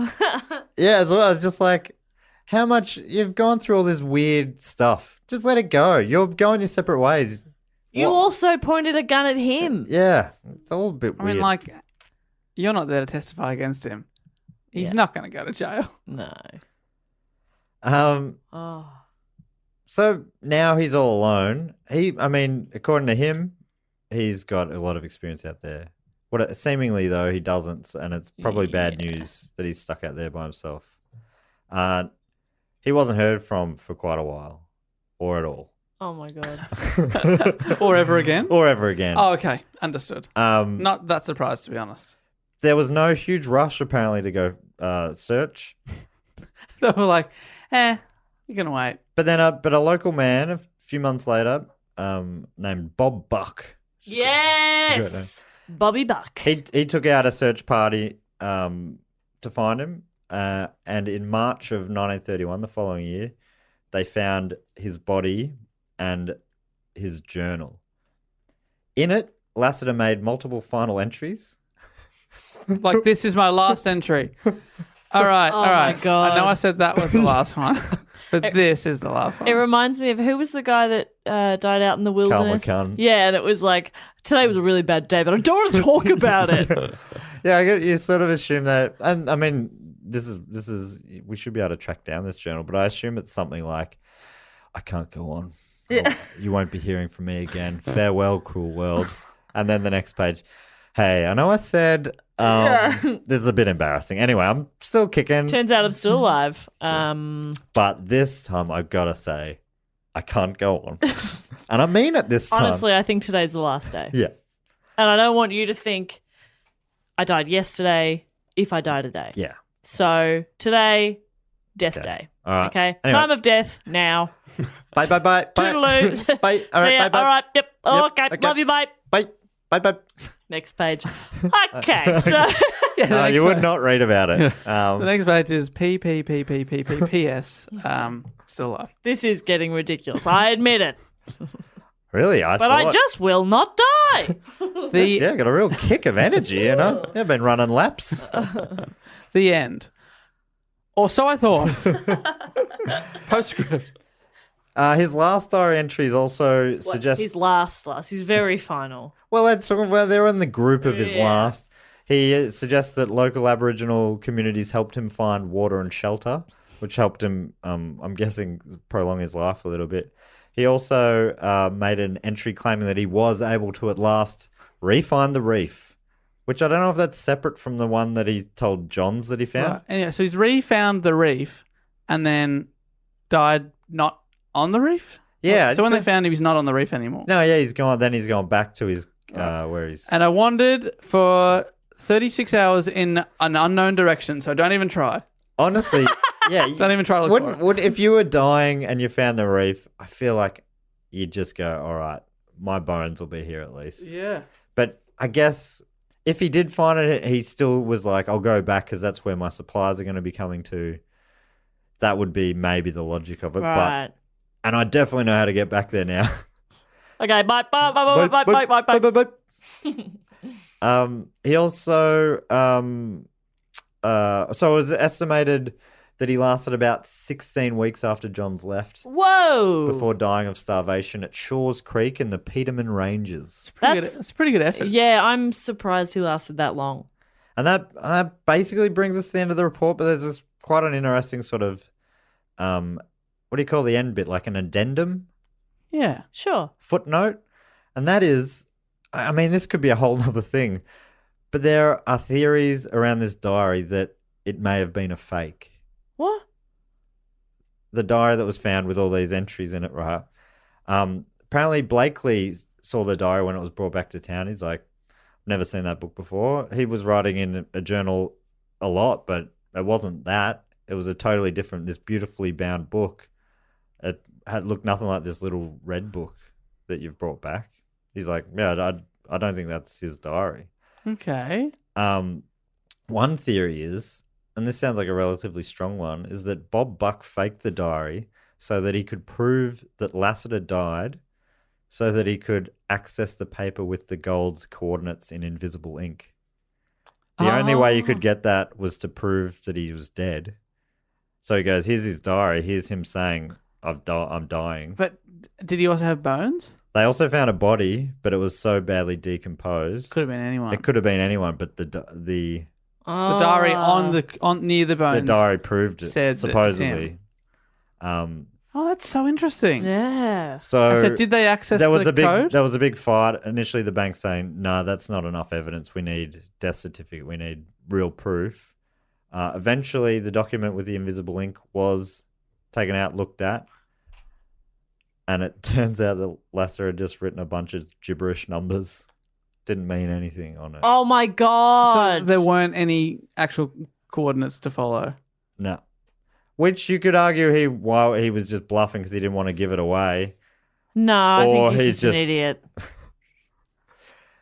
Yeah, so I was just like, how much you've gone through all this weird stuff. Just let it go. You're going your separate ways. You also pointed a gun at him. Yeah, it's all a bit I weird. mean, like, you're not there to testify against him. He's not going to go to jail. No. Oh. So now he's all alone. According to him, he's got a lot of experience out there. Seemingly though, he doesn't, and it's probably bad news that he's stuck out there by himself. He wasn't heard from for quite a while, or at all, Oh my God. Or ever again? or ever again. Oh, okay. Understood. Not that surprised, to be honest. There was no huge rush apparently to go search, They were like, you're going to wait. but then a local man a few months later, named Bob Buck. Yes. Bobby Buck. He took out a search party to find him, and in March of 1931, the following year, they found his body and his journal. In it, Lasseter made multiple final entries. Like, this is my last entry. All right, all right. my God. I know I said that was the last one, but this is the last one. It reminds me of who was the guy that died out in the wilderness? McCunn. Yeah, and it was like, today was a really bad day, but I don't want to talk about it. Yeah, you sort of assume that, and I mean, this is we should be able to track down this journal, but I assume it's something like, I can't go on. Yeah. You won't be hearing from me again. Farewell, cruel world. And then the next page, hey, I know I said this is a bit embarrassing. Anyway, I'm still kicking. Turns out I'm still alive. But this time I've got to say, I can't go on. And I mean it this time. Honestly, I think today's the last day. Yeah. And I don't want you to think I died yesterday if I die today. Yeah. So today, death day. All right. Okay. Anyway. Time of death now. Bye. Toodaloo. Bye. All right. See ya. Bye. Bye. All right. Yep. Okay. okay. Love you, mate. Bye. Bye. Next page. Okay. So No, you would not read about it. The next page is P.S. Still alive. this is getting ridiculous. I admit it. Really? But I just will not die. Yeah, got a real kick of energy, you know? You've been running laps. The end. Or so I thought. Postscript. His last diary entries also suggest... His last. He's very final. Well, they're in the group of his Yeah. last. He suggests that local Aboriginal communities helped him find water and shelter, which helped him, I'm guessing, prolong his life a little bit. He also made an entry claiming that he was able to at last re-find the reef, which I don't know if that's separate from the one that he told Johns that he found. Right. Anyway, so he's re-found the reef and then died not on the reef? Yeah. So when they found him, he's not on the reef anymore. No, yeah, he's gone. Then he's gone back to his where he's. And I wandered for 36 hours in an unknown direction, so don't even try. Honestly, yeah. Don't even try to look for it. If you were dying and you found the reef, I feel like you'd just go, all right, my bones will be here at least. Yeah. But I guess if he did find it, he still was like, I'll go back because that's where my supplies are going to be coming to. That would be maybe the logic of it. Right. But and I definitely know how to get back there now. Okay, bye. He also, so it was estimated that he lasted about 16 weeks after Johns left Whoa. before dying of starvation at Shaw's Creek in the Peterman Ranges. It's a pretty good effort. Yeah, I'm surprised he lasted that long. And that basically brings us to the end of the report, but there's this quite an interesting sort of, what do you call the end bit? Like an addendum? Yeah. Sure. Footnote? And that is, I mean, this could be a whole other thing, but there are theories around this diary that it may have been a fake. What? The diary that was found with all these entries in it, right? Apparently Blakely saw the diary when it was brought back to town. He's like, never seen that book before. He was writing in a journal a lot, but it wasn't that. It was a totally different, this beautifully bound book. It had looked nothing like this little red book that you've brought back. He's like, yeah, I don't think that's his diary. Okay. One theory is, and this sounds like a relatively strong one, is that Bob Buck faked the diary so that he could prove that Lasseter died so that he could access the paper with the gold's coordinates in invisible ink. The only way you could get that was to prove that he was dead. So he goes, here's his diary. Here's him saying, I'm dying. But did he also have bones? They also found a body, but it was so badly decomposed. Could have been anyone. It could have been anyone, but the The diary on near the bones. the diary proved it, said that it's supposedly. Oh, that's so interesting. Yeah. So did they access there was the a big code? there was a big fight. Initially, the bank saying, "No, that's not enough evidence. We need death certificate. We need real proof." Eventually, the document with the invisible ink was taken out, looked at, and it turns out that Lasseter had just written a bunch of gibberish numbers. Didn't mean anything on it. Oh my God. So there weren't any actual coordinates to follow. No. Which you could argue he was just bluffing because he didn't want to give it away. No, I Or think he's he's just an just- idiot.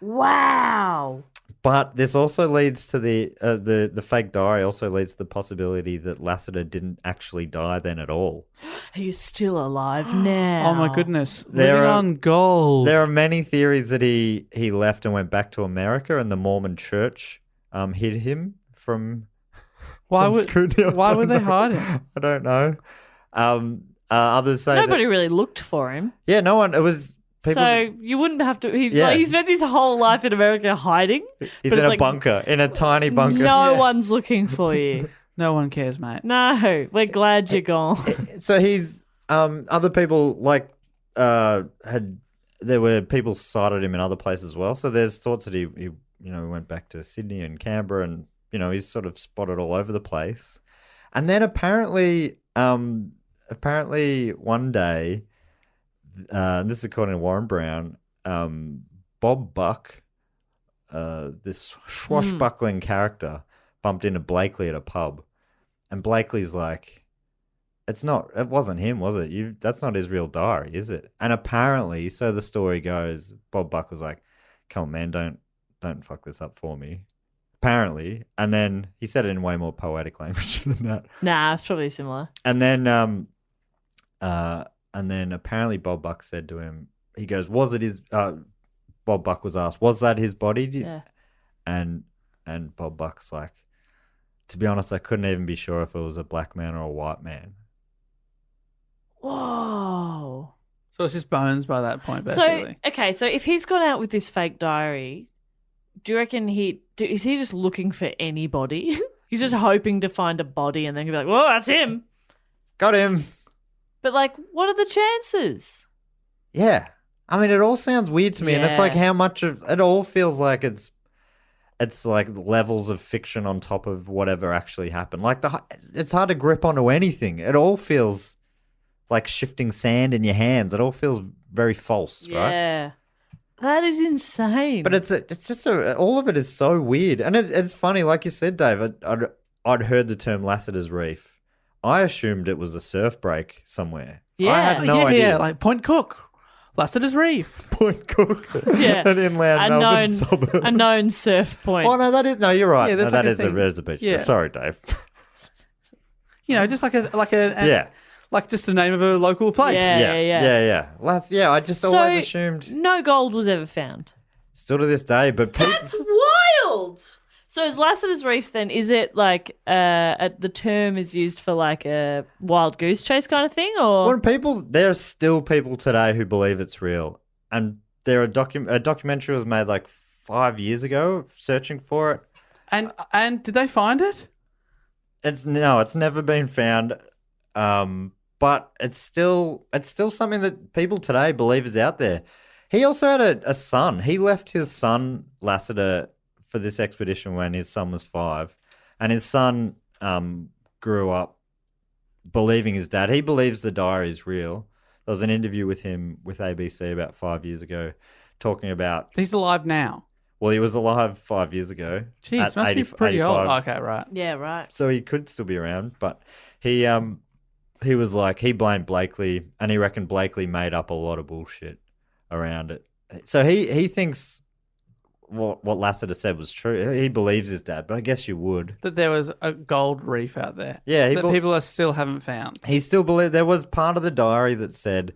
Wow. But this also leads to the fake diary also leads to the possibility that Lasseter didn't actually die then at all. He's still alive now. Oh my goodness. There Living are- on gold. There are many theories that he left and went back to America, and the Mormon Church hid him from. Why from would scrutiny. why would they hide him? I don't know. Others say Nobody that, really looked for him. yeah, no one. It was people. So you wouldn't have to. Yeah. He spent his whole life in America hiding. He's but in it's a like, bunker, in a tiny bunker. No one's looking for you. No one cares, mate. No, we're glad you're gone. So he's other people like there were people cited him in other places as well. So there's thoughts that he went back to Sydney and Canberra, and he's sort of spotted all over the place. And then apparently one day, and this is according to Warren Brown, Bob Buck, this swashbuckling character, bumped into Blakely at a pub, and Blakely's like, it wasn't him, was it? That's not his real diary, is it? And apparently, so the story goes, Bob Buck was like, come on, man, don't fuck this up for me. Apparently. And then he said it in way more poetic language than that. Nah, it's probably similar. And then apparently Bob Buck said to him, he goes, was it his, Bob Buck was asked, was that his body? Yeah. And Bob Buck's like, to be honest, I couldn't even be sure if it was a black man or a white man. Whoa. So it's just bones by that point, basically. So if he's gone out with this fake diary, do you reckon is he just looking for anybody? He's just hoping to find a body and then he'll be like, whoa, that's him. Got him. But like, what are the chances? Yeah. I mean, it all sounds weird to me. And it's like how much of it all feels like it's like levels of fiction on top of whatever actually happened. Like it's hard to grip onto anything. It all feels like shifting sand in your hands. It all feels very false, right? Yeah. That is insane. But it's just all of it is so weird. And it's funny, like you said, Dave, I'd heard the term Lasseter's Reef. I assumed it was a surf break somewhere. Yeah. I had no idea. Yeah, like Point Cook, Lasseter's Reef. Point Cook. Yeah. An inland Melbourne suburb. A known surf point. Oh, no, you're right. Yeah, no, there's like that a is thing. there's a beach. Yeah. Sorry, Dave. Just like a Yeah. Like just the name of a local place. Yeah. Yeah. I just always assumed. No gold was ever found. Still to this day, but people. That's wild. So is Lasseter's Reef then, is it like the term is used for like a wild goose chase kind of thing? Or There are still people today who believe it's real. And a documentary was made like 5 years ago searching for it. And did they find it? It's never been found. But it's still something that people today believe is out there. He also had a son. He left his son, Lasseter, for this expedition when his son was 5. And his son grew up believing his dad. He believes the diary is real. There was an interview with him with ABC about 5 years ago talking about... He's alive now. Well, he was alive 5 years ago. Jeez, must be pretty 85. old. Okay, right. yeah, right. So he could still be around, but he was like, he blamed Blakely, and he reckoned Blakely made up a lot of bullshit around it. So he thinks what Lasseter said was true. He believes his dad, but I guess you would. That there was a gold reef out there. Yeah. That people still haven't found. He still believed there was part of the diary that said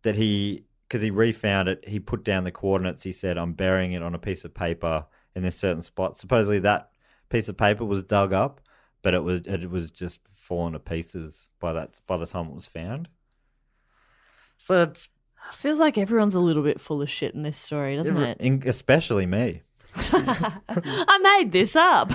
that because he refound it, he put down the coordinates. He said, I'm burying it on a piece of paper in this certain spot. Supposedly that piece of paper was dug up, but it was just fallen to pieces by the time it was found. So it's Feels like everyone's a little bit full of shit in this story, doesn't it? especially me. I made this up.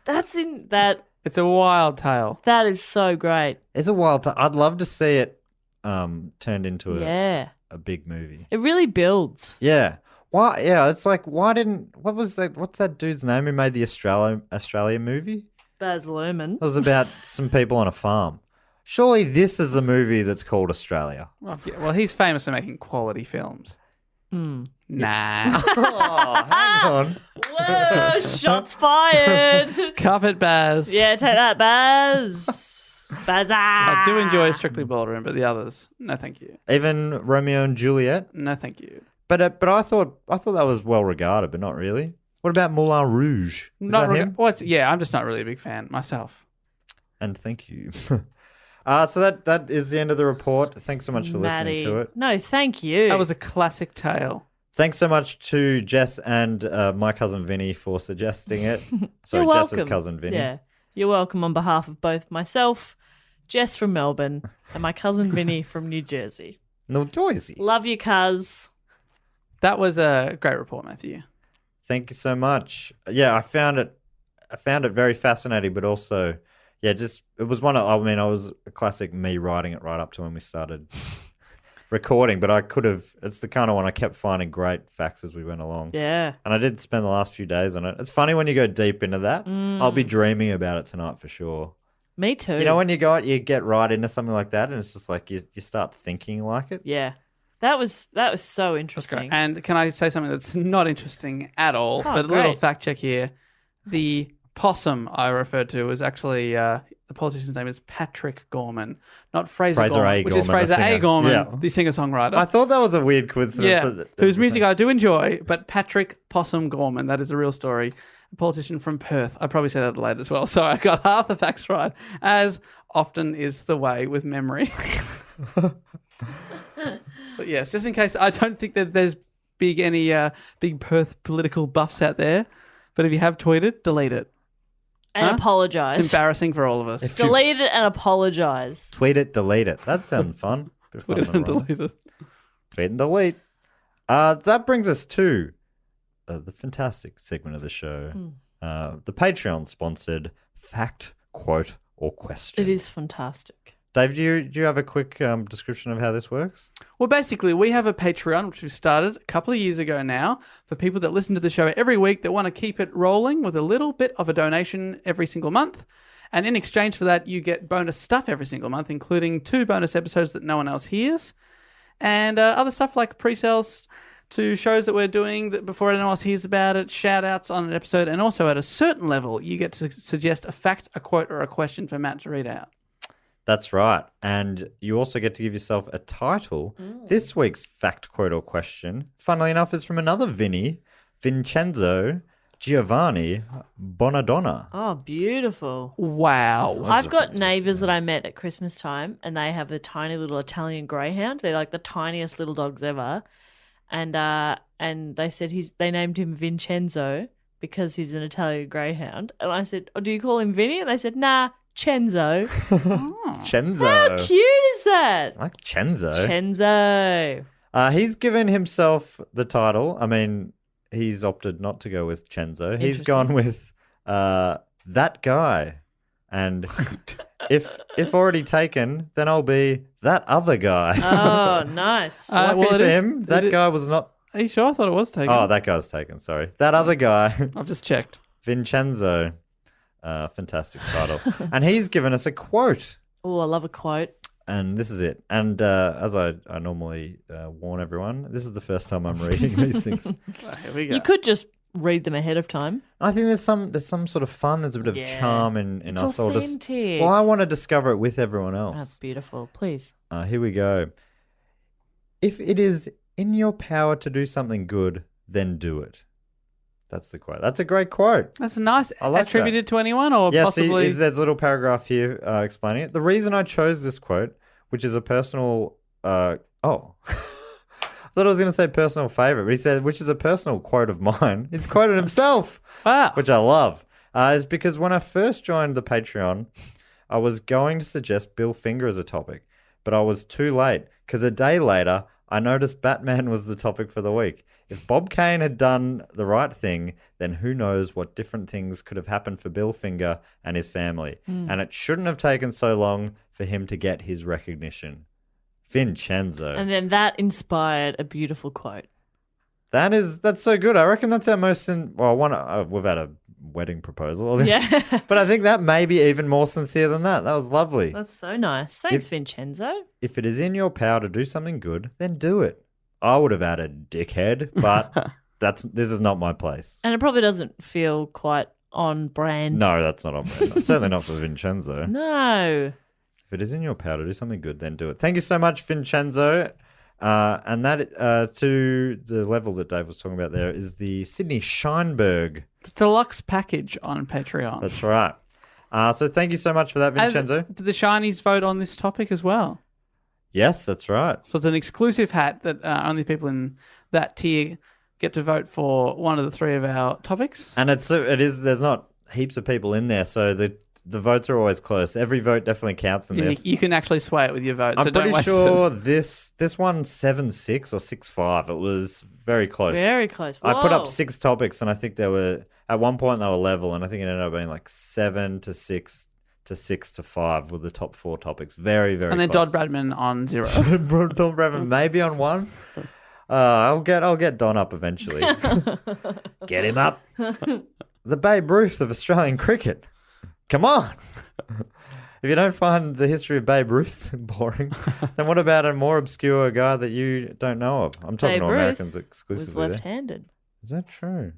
It's a wild tale. That is so great. It's a wild time. I'd love to see it turned into a big movie. It really builds. Yeah. Why? Yeah. It's like, what's that dude's name who made the Australia movie? Baz Luhrmann. It was about some people on a farm. Surely this is the movie that's called Australia. Well, he's famous for making quality films. Nah. Oh, hang on. Whoa, shots fired. Carpet Baz. Yeah, take that, Baz. Bazza. I do enjoy Strictly Ballroom, but the others, no thank you. Even Romeo and Juliet? No thank you. But I thought that was well regarded, but not really. What about Moulin Rouge? Is that him? Yeah, I'm just not really a big fan myself. And thank you. So that is the end of the report. Thanks so much for listening to it. No, thank you. That was a classic tale. Thanks so much to Jess and my cousin Vinny for suggesting it. Sorry, You're Jess's welcome. cousin Vinny. Yeah, you're welcome on behalf of both myself, Jess from Melbourne, and my cousin Vinny from New Jersey. New Jersey. Love you, cuz. That was a great report, Matthew. Thank you so much. Yeah, I found it very fascinating, but also, yeah, it was I was a classic me writing it right up to when we started recording, but it's the kind of one I kept finding great facts as we went along. Yeah. And I did spend the last few days on it. It's funny when you go deep into that. I'll be dreaming about it tonight for sure. Me too. You know, when you get right into something like that and it's just like you start thinking like it. Yeah. That was so That's interesting. great. And can I say something that's not interesting at all, but a little great. fact check here. The possum I referred to was actually, the politician's name is Patrick Gorman, not Fraser Gorman, A. which is Gorman, Fraser the A. singer. Gorman, Yeah. the singer-songwriter. I thought that was a weird coincidence. Yeah, whose music I do enjoy, but Patrick Possum Gorman, that is a real story. A politician from Perth. I probably said Adelaide as well, so I got half the facts right, as often is the way with memory. But yes, just in case, I don't think that there's big Perth political buffs out there, but if you have tweeted, delete it. And apologise. It's embarrassing for all of us. Delete it and apologise. Tweet it, delete it. That sounds fun. Bit of fun Tweet it to and write. delete it. Tweet and delete. That brings us to the fantastic segment of the show, the Patreon-sponsored fact, quote, or question. It is fantastic. Dave, do you have a quick description of how this works? Well, basically, we have a Patreon, which we started a couple of years ago now, for people that listen to the show every week that want to keep it rolling with a little bit of a donation every single month. And in exchange for that, you get bonus stuff every single month, including 2 bonus episodes that no one else hears, and other stuff like pre-sales to shows that we're doing that before anyone else hears about it, shout-outs on an episode, and also at a certain level, you get to suggest a fact, a quote, or a question for Matt to read out. That's right. And you also get to give yourself a title. This week's fact, quote, or question, funnily enough, is from another Vincenzo Giovanni Bonadonna. Oh, beautiful. Wow. I've got neighbours that I met at Christmas time, and they have a tiny little Italian greyhound. They're like the tiniest little dogs ever, and they said they named him Vincenzo because he's an Italian greyhound. And I said, "Oh, do you call him Vinny?" And they said, "Nah, Cenzo." Chenzo. How cute is that? I like Chenzo. Cenzo. He's given himself the title. I mean, he's opted not to go with Chenzo. He's gone with that guy. And if already taken, then I'll be that other guy. Oh, nice. Lucky for him, that guy was not. Are you sure? I thought it was taken. Oh, that guy's taken. Sorry. That other guy, I've just checked. Vincenzo. Fantastic title. And he's given us a quote. Oh, I love a quote. And this is it. And as I normally warn everyone, this is the first time I'm reading these things. Here we go. You could just read them ahead of time. I think there's some sort of fun. There's a bit of charm in It's us all. authentic. Well, I want to discover it with everyone else. That's beautiful. Please. Here we go. If it is in your power to do something good, then do it. That's the quote. That's a great quote. That's nice. I like Attributed to anyone or possibly? There's a little paragraph here explaining it. The reason I chose this quote, which is a personal... I thought I was going to say personal favorite, but he said, which is a personal quote of mine. He's quoted himself, Wow. which I love. Is because when I first joined the Patreon, I was going to suggest Bill Finger as a topic, but I was too late because a day later, I noticed Batman was the topic for the week. If Bob Kane had done the right thing, then who knows what different things could have happened for Bill Finger and his family. And it shouldn't have taken so long for him to get his recognition. Vincenzo. And then that inspired a beautiful quote. That's so good. I reckon that's our most... we've had a wedding proposal. Yeah. But I think that may be even more sincere than that. That was lovely. That's so nice. Thanks, Vincenzo. If it is in your power to do something good, then do it. I would have added dickhead, but this is not my place. And it probably doesn't feel quite on brand. No, that's not on brand. Certainly not for Vincenzo. No. If it is in your power to do something good, then do it. Thank you so much, Vincenzo. And that, to the level that Dave was talking about there, is the Sydney Scheinberg. The deluxe package on Patreon. That's right. So thank you so much for that, Vincenzo. And did the Shinies vote on this topic as well? Yes, that's right. So it's an exclusive hat that only people in that tier get to vote for one of the three of our topics. And it is. There's not heaps of people in there, so the votes are always close. Every vote definitely counts in this. You can actually sway it with your vote. I'm so don't pretty waste sure them. this one 7-6 or 6-5. It was very close. Very close. I put up Whoa. 6 topics, and I think they were at one point they were level, and I think it ended up being like 7-6 to 6-5 with the top 4 topics. Very, very. And then close. Dodd Bradman on 0. Don Bradman maybe on 1. I'll get Don up eventually. Get him up. The Babe Ruth of Australian cricket. Come on. If you don't find the history of Babe Ruth boring, then what about a more obscure guy that you don't know of? I'm talking Babe to Ruth Americans was exclusively. there. left-handed. Is that true?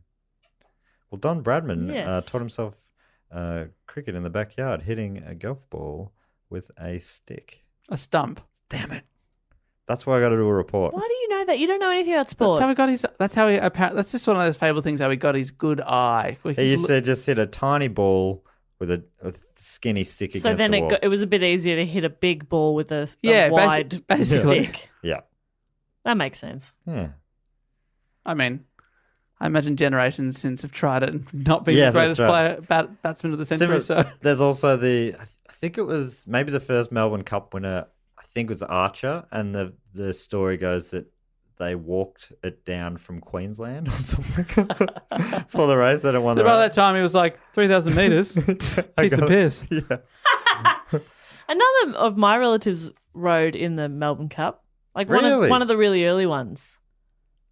Well, Don Bradman Yes. taught himself cricket in the backyard, hitting a golf ball with a stick. A stump. Damn it. That's why I got to do a report. Why do you know that? You don't know anything about sport. That's how he got his. That's just one of those fable things. How he got his good eye. He used to just hit a tiny ball with a skinny stick against So then the wall. it was a bit easier to hit a big ball with a wide basically. stick. Yeah. That makes sense. Yeah. I mean, I imagine generations since have tried it and not been Yeah, the greatest that's right. batsman of the century. So There's also I think it was maybe the first Melbourne Cup winner, I think it was Archer, and the story goes that they walked it down from Queensland or something for the race. They don't want by that time he was like 3,000 meters. Piece of piss. Yeah. Another of my relatives rode in the Melbourne Cup. Like Really? one of the really early ones.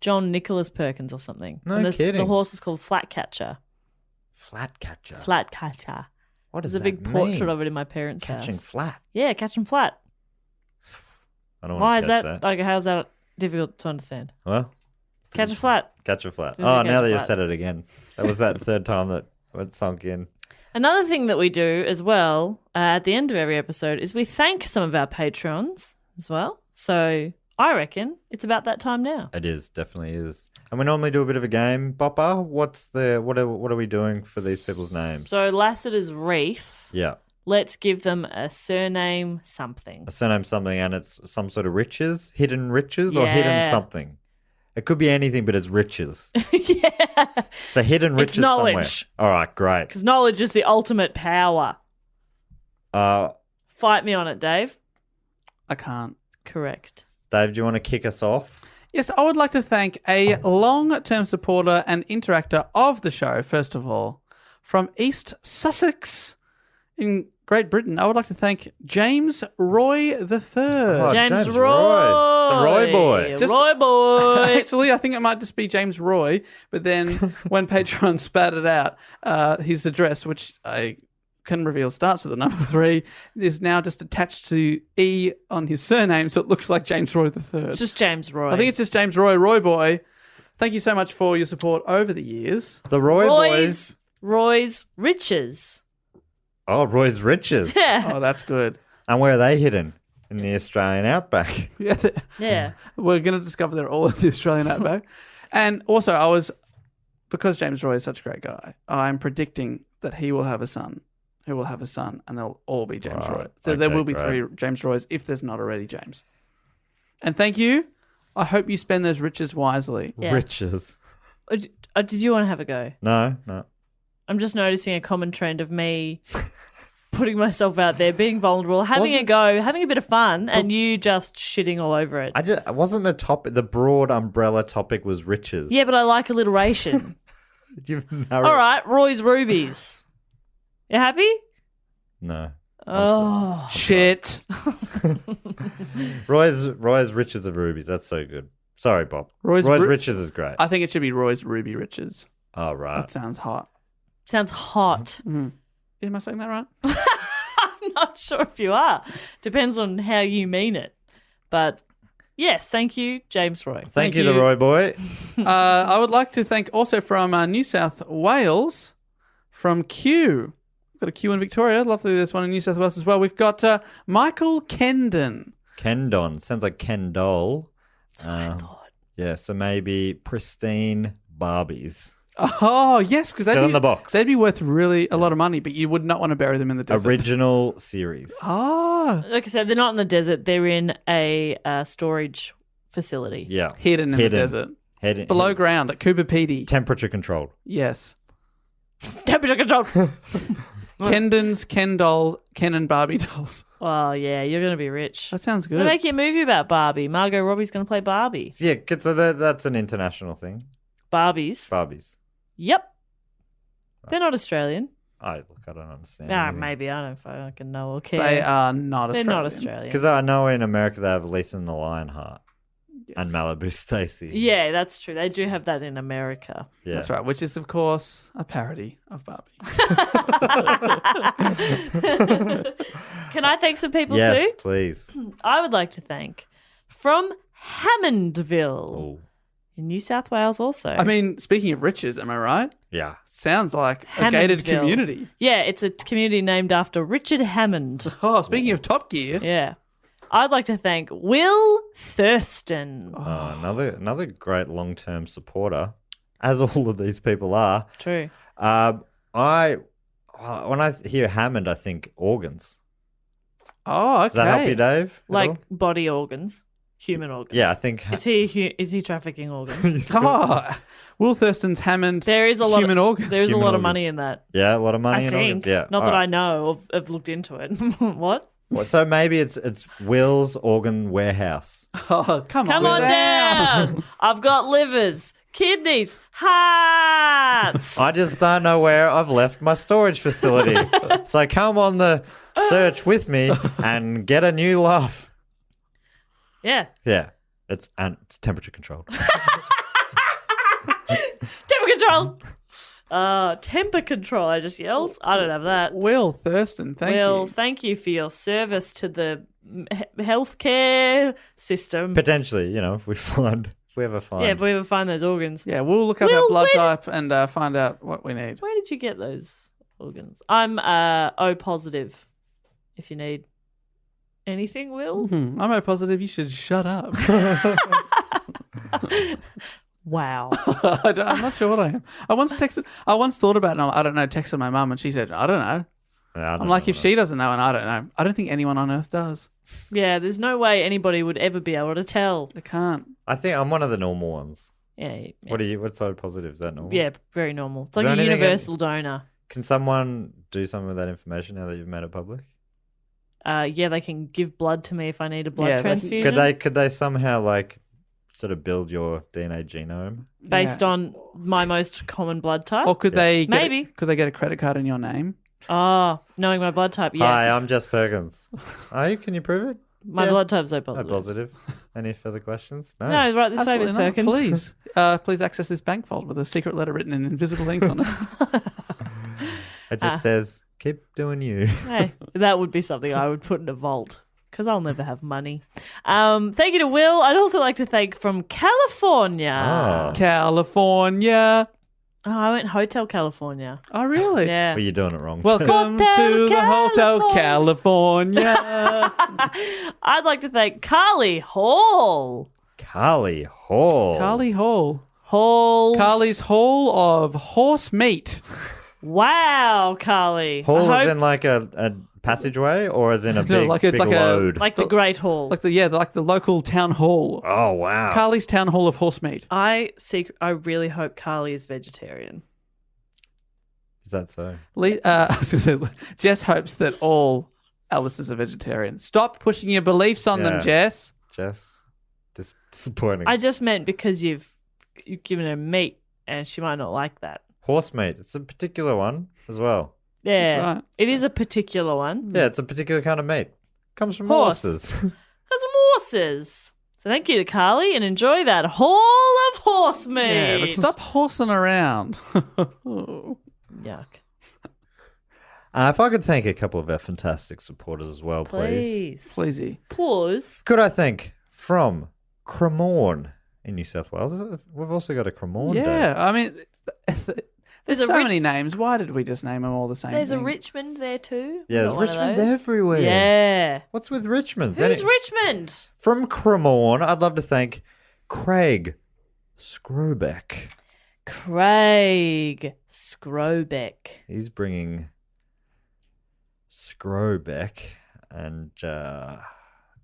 John Nicholas Perkins or something. No and kidding. The horse was called Flatcatcher. Flatcatcher. Flatcatcher. What does There's a that big portrait mean? of it in my parents' Catching house. flat. Yeah, catching flat. I don't Why want is to catch that? that. Like, how's that difficult to understand? Well, Catch a flat. catch a flat. Didn't Oh, catch now a that you've flat. said it again. That was that third time that it sunk in. Another thing that we do as well at the end of every episode is we thank some of our patrons as well. So I reckon it's about that time now. It is, definitely is. And we normally do a bit of a game. Bopper, what are we doing for these people's names? So Lasseter's Reef. Yeah. Let's give them a surname something. A surname something, and it's some sort of riches, hidden riches, or hidden Yeah. something. It could be anything, but it's riches. Yeah. It's a hidden riches knowledge. somewhere. All right, great. Because knowledge is the ultimate power. Fight me on it, Dave. I can't. Correct. Dave, do you want to kick us off? Yes, I would like to thank a long-term supporter and interactor of the show, first of all, from East Sussex in Great Britain. I would like to thank James Roy III. Oh, James Roy. Roy. The Roy boy. Roy boy. Actually, I think it might just be James Roy, but then when Patreon spat it out, his address, which I can reveal starts with the number 3, is now just attached to E on his surname, so it looks like James Roy III. It's just James Roy. I think it's just James Roy boy. Thank you so much for your support over the years. The Roy boys. Roy's Riches. Oh, Roy's riches. Yeah. Oh, that's good. And where are they hidden? In the Australian outback. Yeah, Yeah. we're going to discover they're all at the Australian outback. And also, because James Roy is such a great guy, I'm predicting that he will have a son who will have a son, and they'll all be James Roy. So there Okay, will be great. 3 James Roys if there's not already James. And thank you. I hope you spend those riches wisely. Yeah. Riches. Did you want to have a go? No. I'm just noticing a common trend of me putting myself out there, being vulnerable, having a go, having a bit of fun, and you just shitting all over it. Wasn't the broad umbrella topic was riches. Yeah, but I like alliteration. You've All right, Roy's Rubies. You happy? No. Oh, Shit. Roy's riches of rubies. That's so good. Sorry, Bob. Roy's riches is great. I think it should be Roy's Ruby Riches. Oh, right. That sounds hot. sounds hot. Am I saying that right? I'm not sure if you are. Depends on how you mean it. But yes, thank you, James Roy. Thank you, the Roy boy. I would like to thank also from New South Wales, from Q. We've got a Q in Victoria. Lovely, there's one in New South Wales as well. We've got Michael Kendon. Kendon. Sounds like Kendall. That's what I thought. Yeah, so maybe pristine Barbies. Oh, yes, because Still in the box. they'd be worth really a lot of money, but you would not want to bury them in the desert. Original series. Oh, Like I said, they're not in the desert. They're in a storage facility. Yeah. hidden in the desert. Below ground at Cooper Pedy. Temperature controlled. Yes. Temperature control. Kendon's, Ken and Barbie dolls. Oh, yeah, you're going to be rich. That sounds They're good. making a movie about Barbie. Margot Robbie's going to play Barbie. Yeah, so that's an international thing. Barbies. Barbies. Yep. They're not Australian. I don't understand. Maybe. I don't fucking know or care. They are not They're Australian. not Australian. Because I know in America they have Lisa and the Lionheart and Malibu Stacy. Yeah, that's true. They do have that in America. Yeah. That's right, which is, of course, a parody of Barbie. Can I thank some people Yes, too? please. I would like to thank from Hammondville Oh, in New South Wales also. I mean, speaking of riches, am I right? yeah. Sounds like a gated Hammondville. community. Yeah, it's a community named after Richard Hammond. Oh, speaking of Top Gear. Yeah. I'd like to thank Will Thurston. Another great long-term supporter, as all of these people are. True. When I hear Hammond, I think organs. Oh, okay. Does that help you, Dave? at Like all? body organs, human organs. Yeah, I think. Is he trafficking organs? Oh, Will Thurston's Hammond There is a lot human of, organs. There is Human a lot of organs. money in that. Yeah, a lot of money I in think. organs. Yeah, Not all that right. I know. I've looked into it. What? Well, so maybe it's Will's Organ Warehouse. Oh, come Come on down. I've got livers, kidneys, hearts. I just don't know where I've left my storage facility. So come on the search with me and get a new laugh. Yeah. Yeah, it's temperature controlled. Temper control. Temper control. I just yelled. I don't have that. Will Thurston, thank you. Thank you for your service to the healthcare system. Potentially, if we ever find. Yeah, if we ever find those organs. Yeah, we'll look up Will, our blood where type and find out what we need. Where did you get those organs? I'm O positive. If you need anything, Will. I'm O positive. You should shut up. Wow. I'm not sure what I am. I once thought about it, and I don't know, texted my mum, and she said, I don't know. I'm like, if she doesn't know and I don't know, I don't think anyone on earth does. Yeah, there's no way anybody would ever be able to tell. They can't. I think I'm one of the normal ones. Yeah. What are you? What's so positive? Is that normal? Yeah, very normal. It's Is like there a anything universal donor. Can someone do something with that information now that you've made it public? Yeah, they can give blood to me if I need a blood Yeah, transfusion. Could they somehow like sort of build your DNA genome? Based on my most common blood type? Or could they get Maybe. could they get a credit card in your name? Oh, knowing my blood type, yes. Hi, I'm Jess Perkins. Can you prove it? My Yeah. blood type's so No positive. positive. Any further questions? No, right this way, Absolutely Miss not. Perkins. Please. Please access this bank vault with a secret letter written in invisible ink on it. It just says, keep doing you. Hey, that would be something I would put in a vault because I'll never have money. Thank you to Will. I'd also like to thank from California. Oh. California. Oh, I went Hotel California. Oh, really? Yeah. Well, you're doing it wrong. Welcome Hotel to the Hotel California. California. I'd like to thank Carly Hall. Carly Hall. Carly Hall. Halls. Hall of horse meat. Wow, Carly. Hall I is hope- in like a passageway or as in a No, big, like it's big like a- load? like the Great Hall. Like the local town hall. Oh, wow. Carly's town hall of horse meat. I really hope Carly is vegetarian. Is that so? I was gonna say, Jess hopes that all Alice's are vegetarian. Stop pushing your beliefs on them, Yeah. Jess. Jess? Disappointing. I just meant because you've given her meat and she might not like that. Horse meat. It's a particular one as well. Yeah, That's right. it is a particular one. Yeah, it's a particular kind of meat. Comes from Horse. horses. There's some horses. So thank you to Carly and enjoy that hall of horse meat. Yeah, but stop horsing around. Yuck. If I could thank a couple of our fantastic supporters as well, please. Please. Pleasey. Pause. Could I thank from Cremorne in New South Wales? We've also got a Cremorne Day. Yeah, I mean, there's a so Rich- many names. Why did we just name them all the same? There's a thing? Richmond there too. Yeah, there's Got one of Richmonds those. everywhere. Yeah. What's with Richmond? Who's Richmond? From Cremorne, I'd love to thank Craig Scrobeck. Craig Scrobeck. He's bringing Scrobeck, and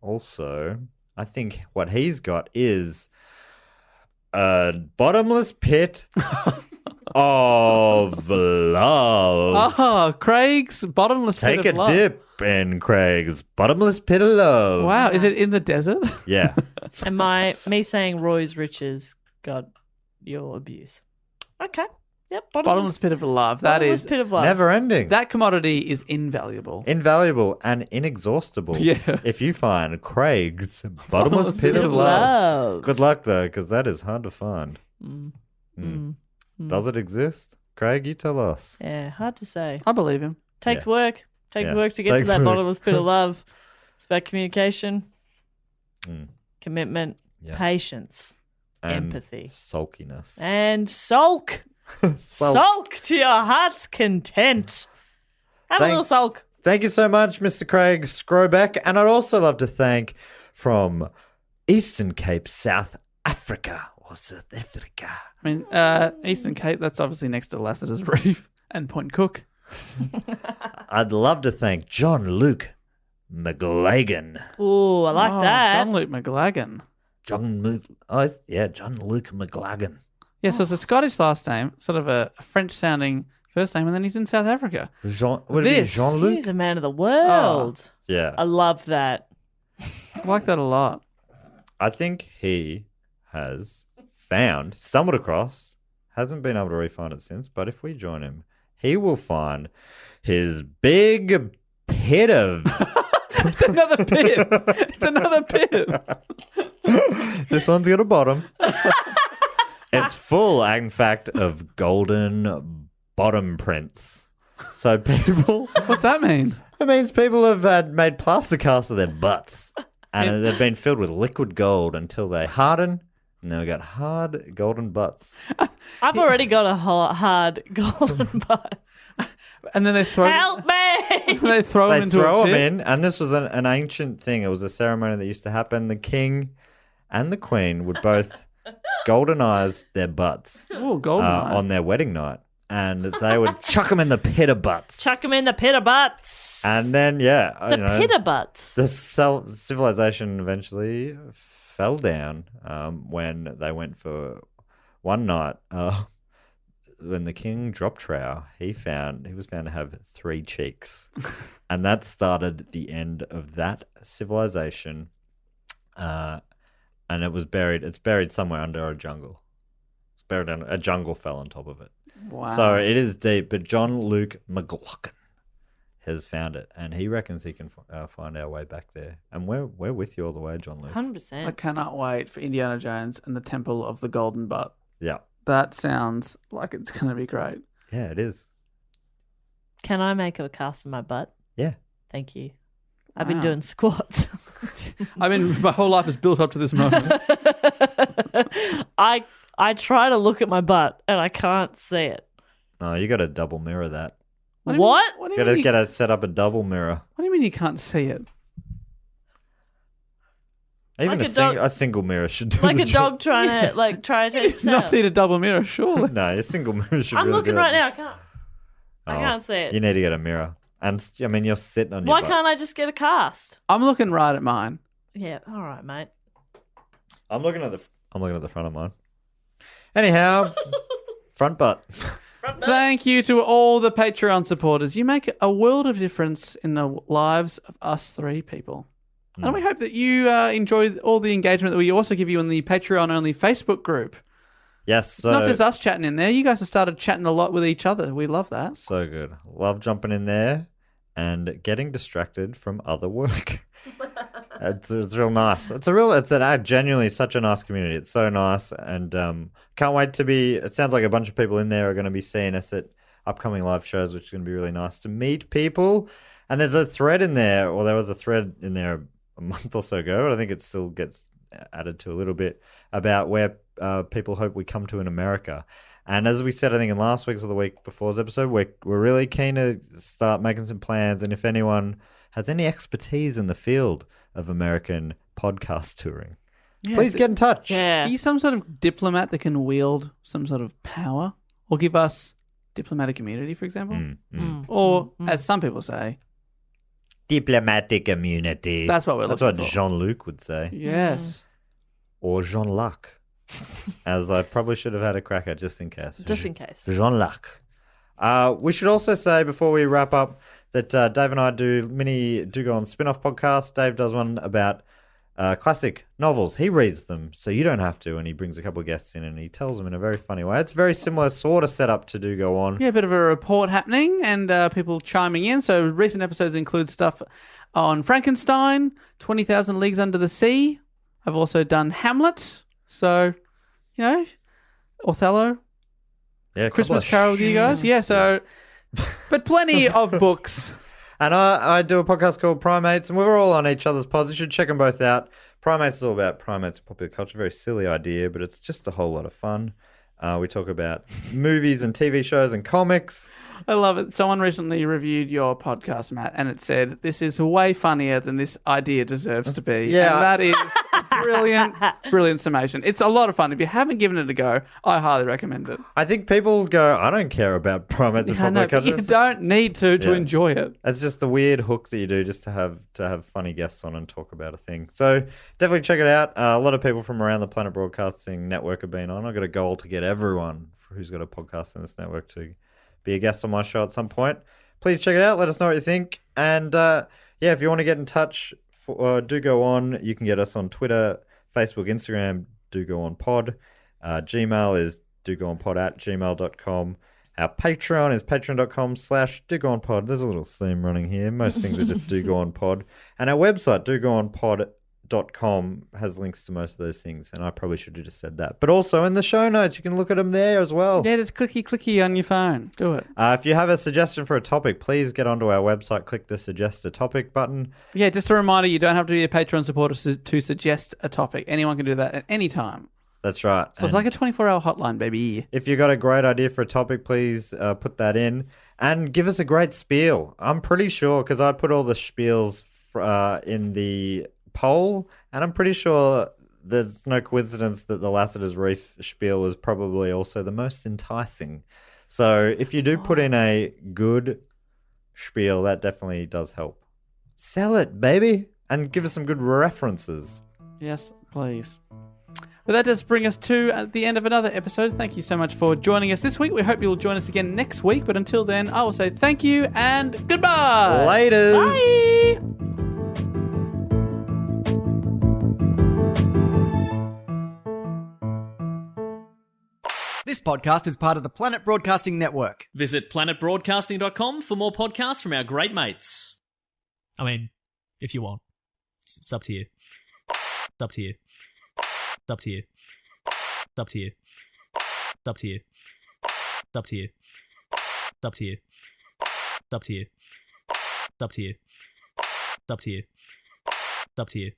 also I think what he's got is a bottomless pit of love. Oh, Craig's bottomless pit Take of a love. dip in Craig's bottomless pit of love. Wow, is it in the desert? Yeah. And me saying Roy's riches got your abuse. Okay. Yep. Bottomless pit of love. That bottomless is pit of love. Never ending. that commodity is invaluable. Invaluable and inexhaustible. Yeah. If you find Craig's bottomless pit of love. love. Good luck, though, because that is hard to find. Does it exist? Craig, you tell us. Yeah, hard to say. I believe him. Takes Yeah. work. Takes Yeah. work to get Takes to that work. bottomless pit of love. It's about communication, Mm. commitment, Yeah. patience, And empathy, sulkiness. and sulk. Sulk to your heart's content. Have a little sulk. Thank you so much, Mr. Craig Scrobeck. And I'd also love to thank from Eastern Cape, South Africa. Or South Africa. I mean, Eastern Cape, that's obviously next to Lasseter's Reef and Point Cook. I'd love to thank John Luke McLagan. Ooh, I like that. John Luke McLagan. John Luke McLagan. Yeah, so it's a Scottish last name, sort of a French-sounding first name, and then he's in South Africa. Jean-Luc? He's a man of the world. Yeah. I love that. I like that a lot. I think he has stumbled across, hasn't been able to re-find it since, but if we join him, he will find his big pit of... It's another pit. It's another pit. This one's got a bottom. It's full, in fact, of golden bottom prints. So people... What's that mean? It means people have made plaster casts of their butts. And they've been filled with liquid gold until they harden. And they've got hard golden butts. I've already got a hard golden butt. And then they throw Help me! they throw They him into throw a them pit. in, and this was an ancient thing. It was a ceremony that used to happen. The king and the queen would both goldenize their butts Oh, golden eye. on their wedding night. And they would chuck them in the pit of butts. Chuck them in the pit of butts. And then, the pit of butts. the civilization eventually fell down when they went for one night. When the king dropped trow, he was found to have 3 cheeks. And that started the end of that civilization. And it's buried somewhere under a jungle. It's buried under a jungle fell on top of it. Wow. So it is deep, but John Luke McLaughlin has found it, and he reckons he can find our way back there. And we're with you all the way, John Luke. 100%. I cannot wait for Indiana Jones and the Temple of the Golden Butt. Yeah. That sounds like it's going to be great. Yeah, it is. Can I make a cast of my butt? Yeah. Thank you. I've been Wow. doing squats. I mean, my whole life is built up to this moment. I try to look at my butt and I can't see it. No, you got to double mirror that. What? do you What? mean- What do You you got to mean? get to set up a double mirror. What do you mean you can't see it? Even Like a, a dog- a single mirror should do Like the a job. dog trying to take It's not steps. need a double mirror, surely. No, a single mirror should. I'm really looking do it. right now. I can't. I Oh, can't see it. You need to get a mirror, and I mean you're sitting on your. Why butt. can't I just get a cast? I'm looking right at mine. Yeah. All right, mate. I'm looking at the front of mine. Anyhow, front butt. Thank you to all the Patreon supporters. You make a world of difference in the lives of us 3 people. And we hope that you enjoy all the engagement that we also give you in the Patreon-only Facebook group. Yes, It's not just us chatting in there. You guys have started chatting a lot with each other. We love that. So good. Love jumping in there and getting distracted from other work. It's real nice. It's genuinely such a nice community. It's so nice, and can't wait to be. It sounds like a bunch of people in there are going to be seeing us at upcoming live shows, which is going to be really nice to meet people. And there's a thread in there, or there was a thread in there a month or so ago, but I think it still gets added to a little bit about where people hope we come to in America. And as we said, I think in last week's or the week before's episode, we're really keen to start making some plans. And if anyone has any expertise in the field of American podcast touring, please get in touch. Yeah. Are you some sort of diplomat that can wield some sort of power? Or give us diplomatic immunity, for example? Or, as some people say, Diplomatic immunity. That's what we're That's looking what for. Jean-Luc would say. yes. Or Jean-Luc. As I probably should have had a crack at just in case. Just in case. Jean-Luc. We should also say before we wrap up that Dave and I do go on spin-off podcasts. Dave does one about classic novels. He reads them, so you don't have to, and he brings a couple of guests in and he tells them in a very funny way. It's very similar sort of setup to Do Go On. Yeah, a bit of a report happening and people chiming in. So recent episodes include stuff on Frankenstein, 20,000 Leagues Under the Sea. I've also done Hamlet. So, Othello, Yeah, a couple Christmas of Carol with you guys. Yeah, so, but plenty of books. And I do a podcast called Primates, and we're all on each other's pods. You should check them both out. Primates is all about primates and popular culture. Very silly idea, but it's just a whole lot of fun. We talk about movies and TV shows and comics. I love it. Someone recently reviewed your podcast, Matt, and it said, this is way funnier than this idea deserves to be. Yeah. And that is a brilliant summation. It's a lot of fun. If you haven't given it a go, I highly recommend it. I think people go, I don't care about primates and I know, popular but you culture. don't need to Yeah. enjoy it. It's just the weird hook that you do just to have funny guests on and talk about a thing. So definitely check it out. A lot of people from around the Planet Broadcasting Network have been on. I've got a goal to get everyone who's got a podcast in this network to be a guest on my show at some point. Please check it out. Let us know what you think. And if you want to get in touch, Do Go On, you can get us on Twitter, Facebook, Instagram, Do Go On Pod. Gmail is dogoonpod@gmail.com. Our Patreon is patreon.com/dogoonpod. There's a little theme running here. Most things are just Do Go On Pod. And our website, dogoonpod.com, has links to most of those things. And I probably should have just said that. But also in the show notes, you can look at them there as well. Yeah, just clicky on your phone. Do it. If you have a suggestion for a topic, please get onto our website, click the Suggest a Topic button. Yeah, just a reminder, you don't have to be a Patreon supporter to suggest a topic. Anyone can do that at any time. That's right. So it's like a 24-hour hotline, baby. If you got a great idea for a topic, please put that in and give us a great spiel. I'm pretty sure, because I put all the spiels in the poll, and I'm pretty sure there's no coincidence that the Lasseter's Reef spiel was probably also the most enticing. So if you do put in a good spiel, that definitely does help. Sell it, baby, and give us some good references. Yes, please. But that does bring us to the end of another episode. Thank you so much for joining us this week. We hope you'll join us again next week. But until then, I will say thank you and goodbye. Laters. Bye. This podcast is part of the Planet Broadcasting Network. Visit planetbroadcasting.com for more podcasts from our great mates. I mean, if you want. It's up to you. It's up to you. It's up to you. It's up to you. It's up to you. It's up to you. It's up to you. It's up to you. It's up to you. It's up to you. It's up to you.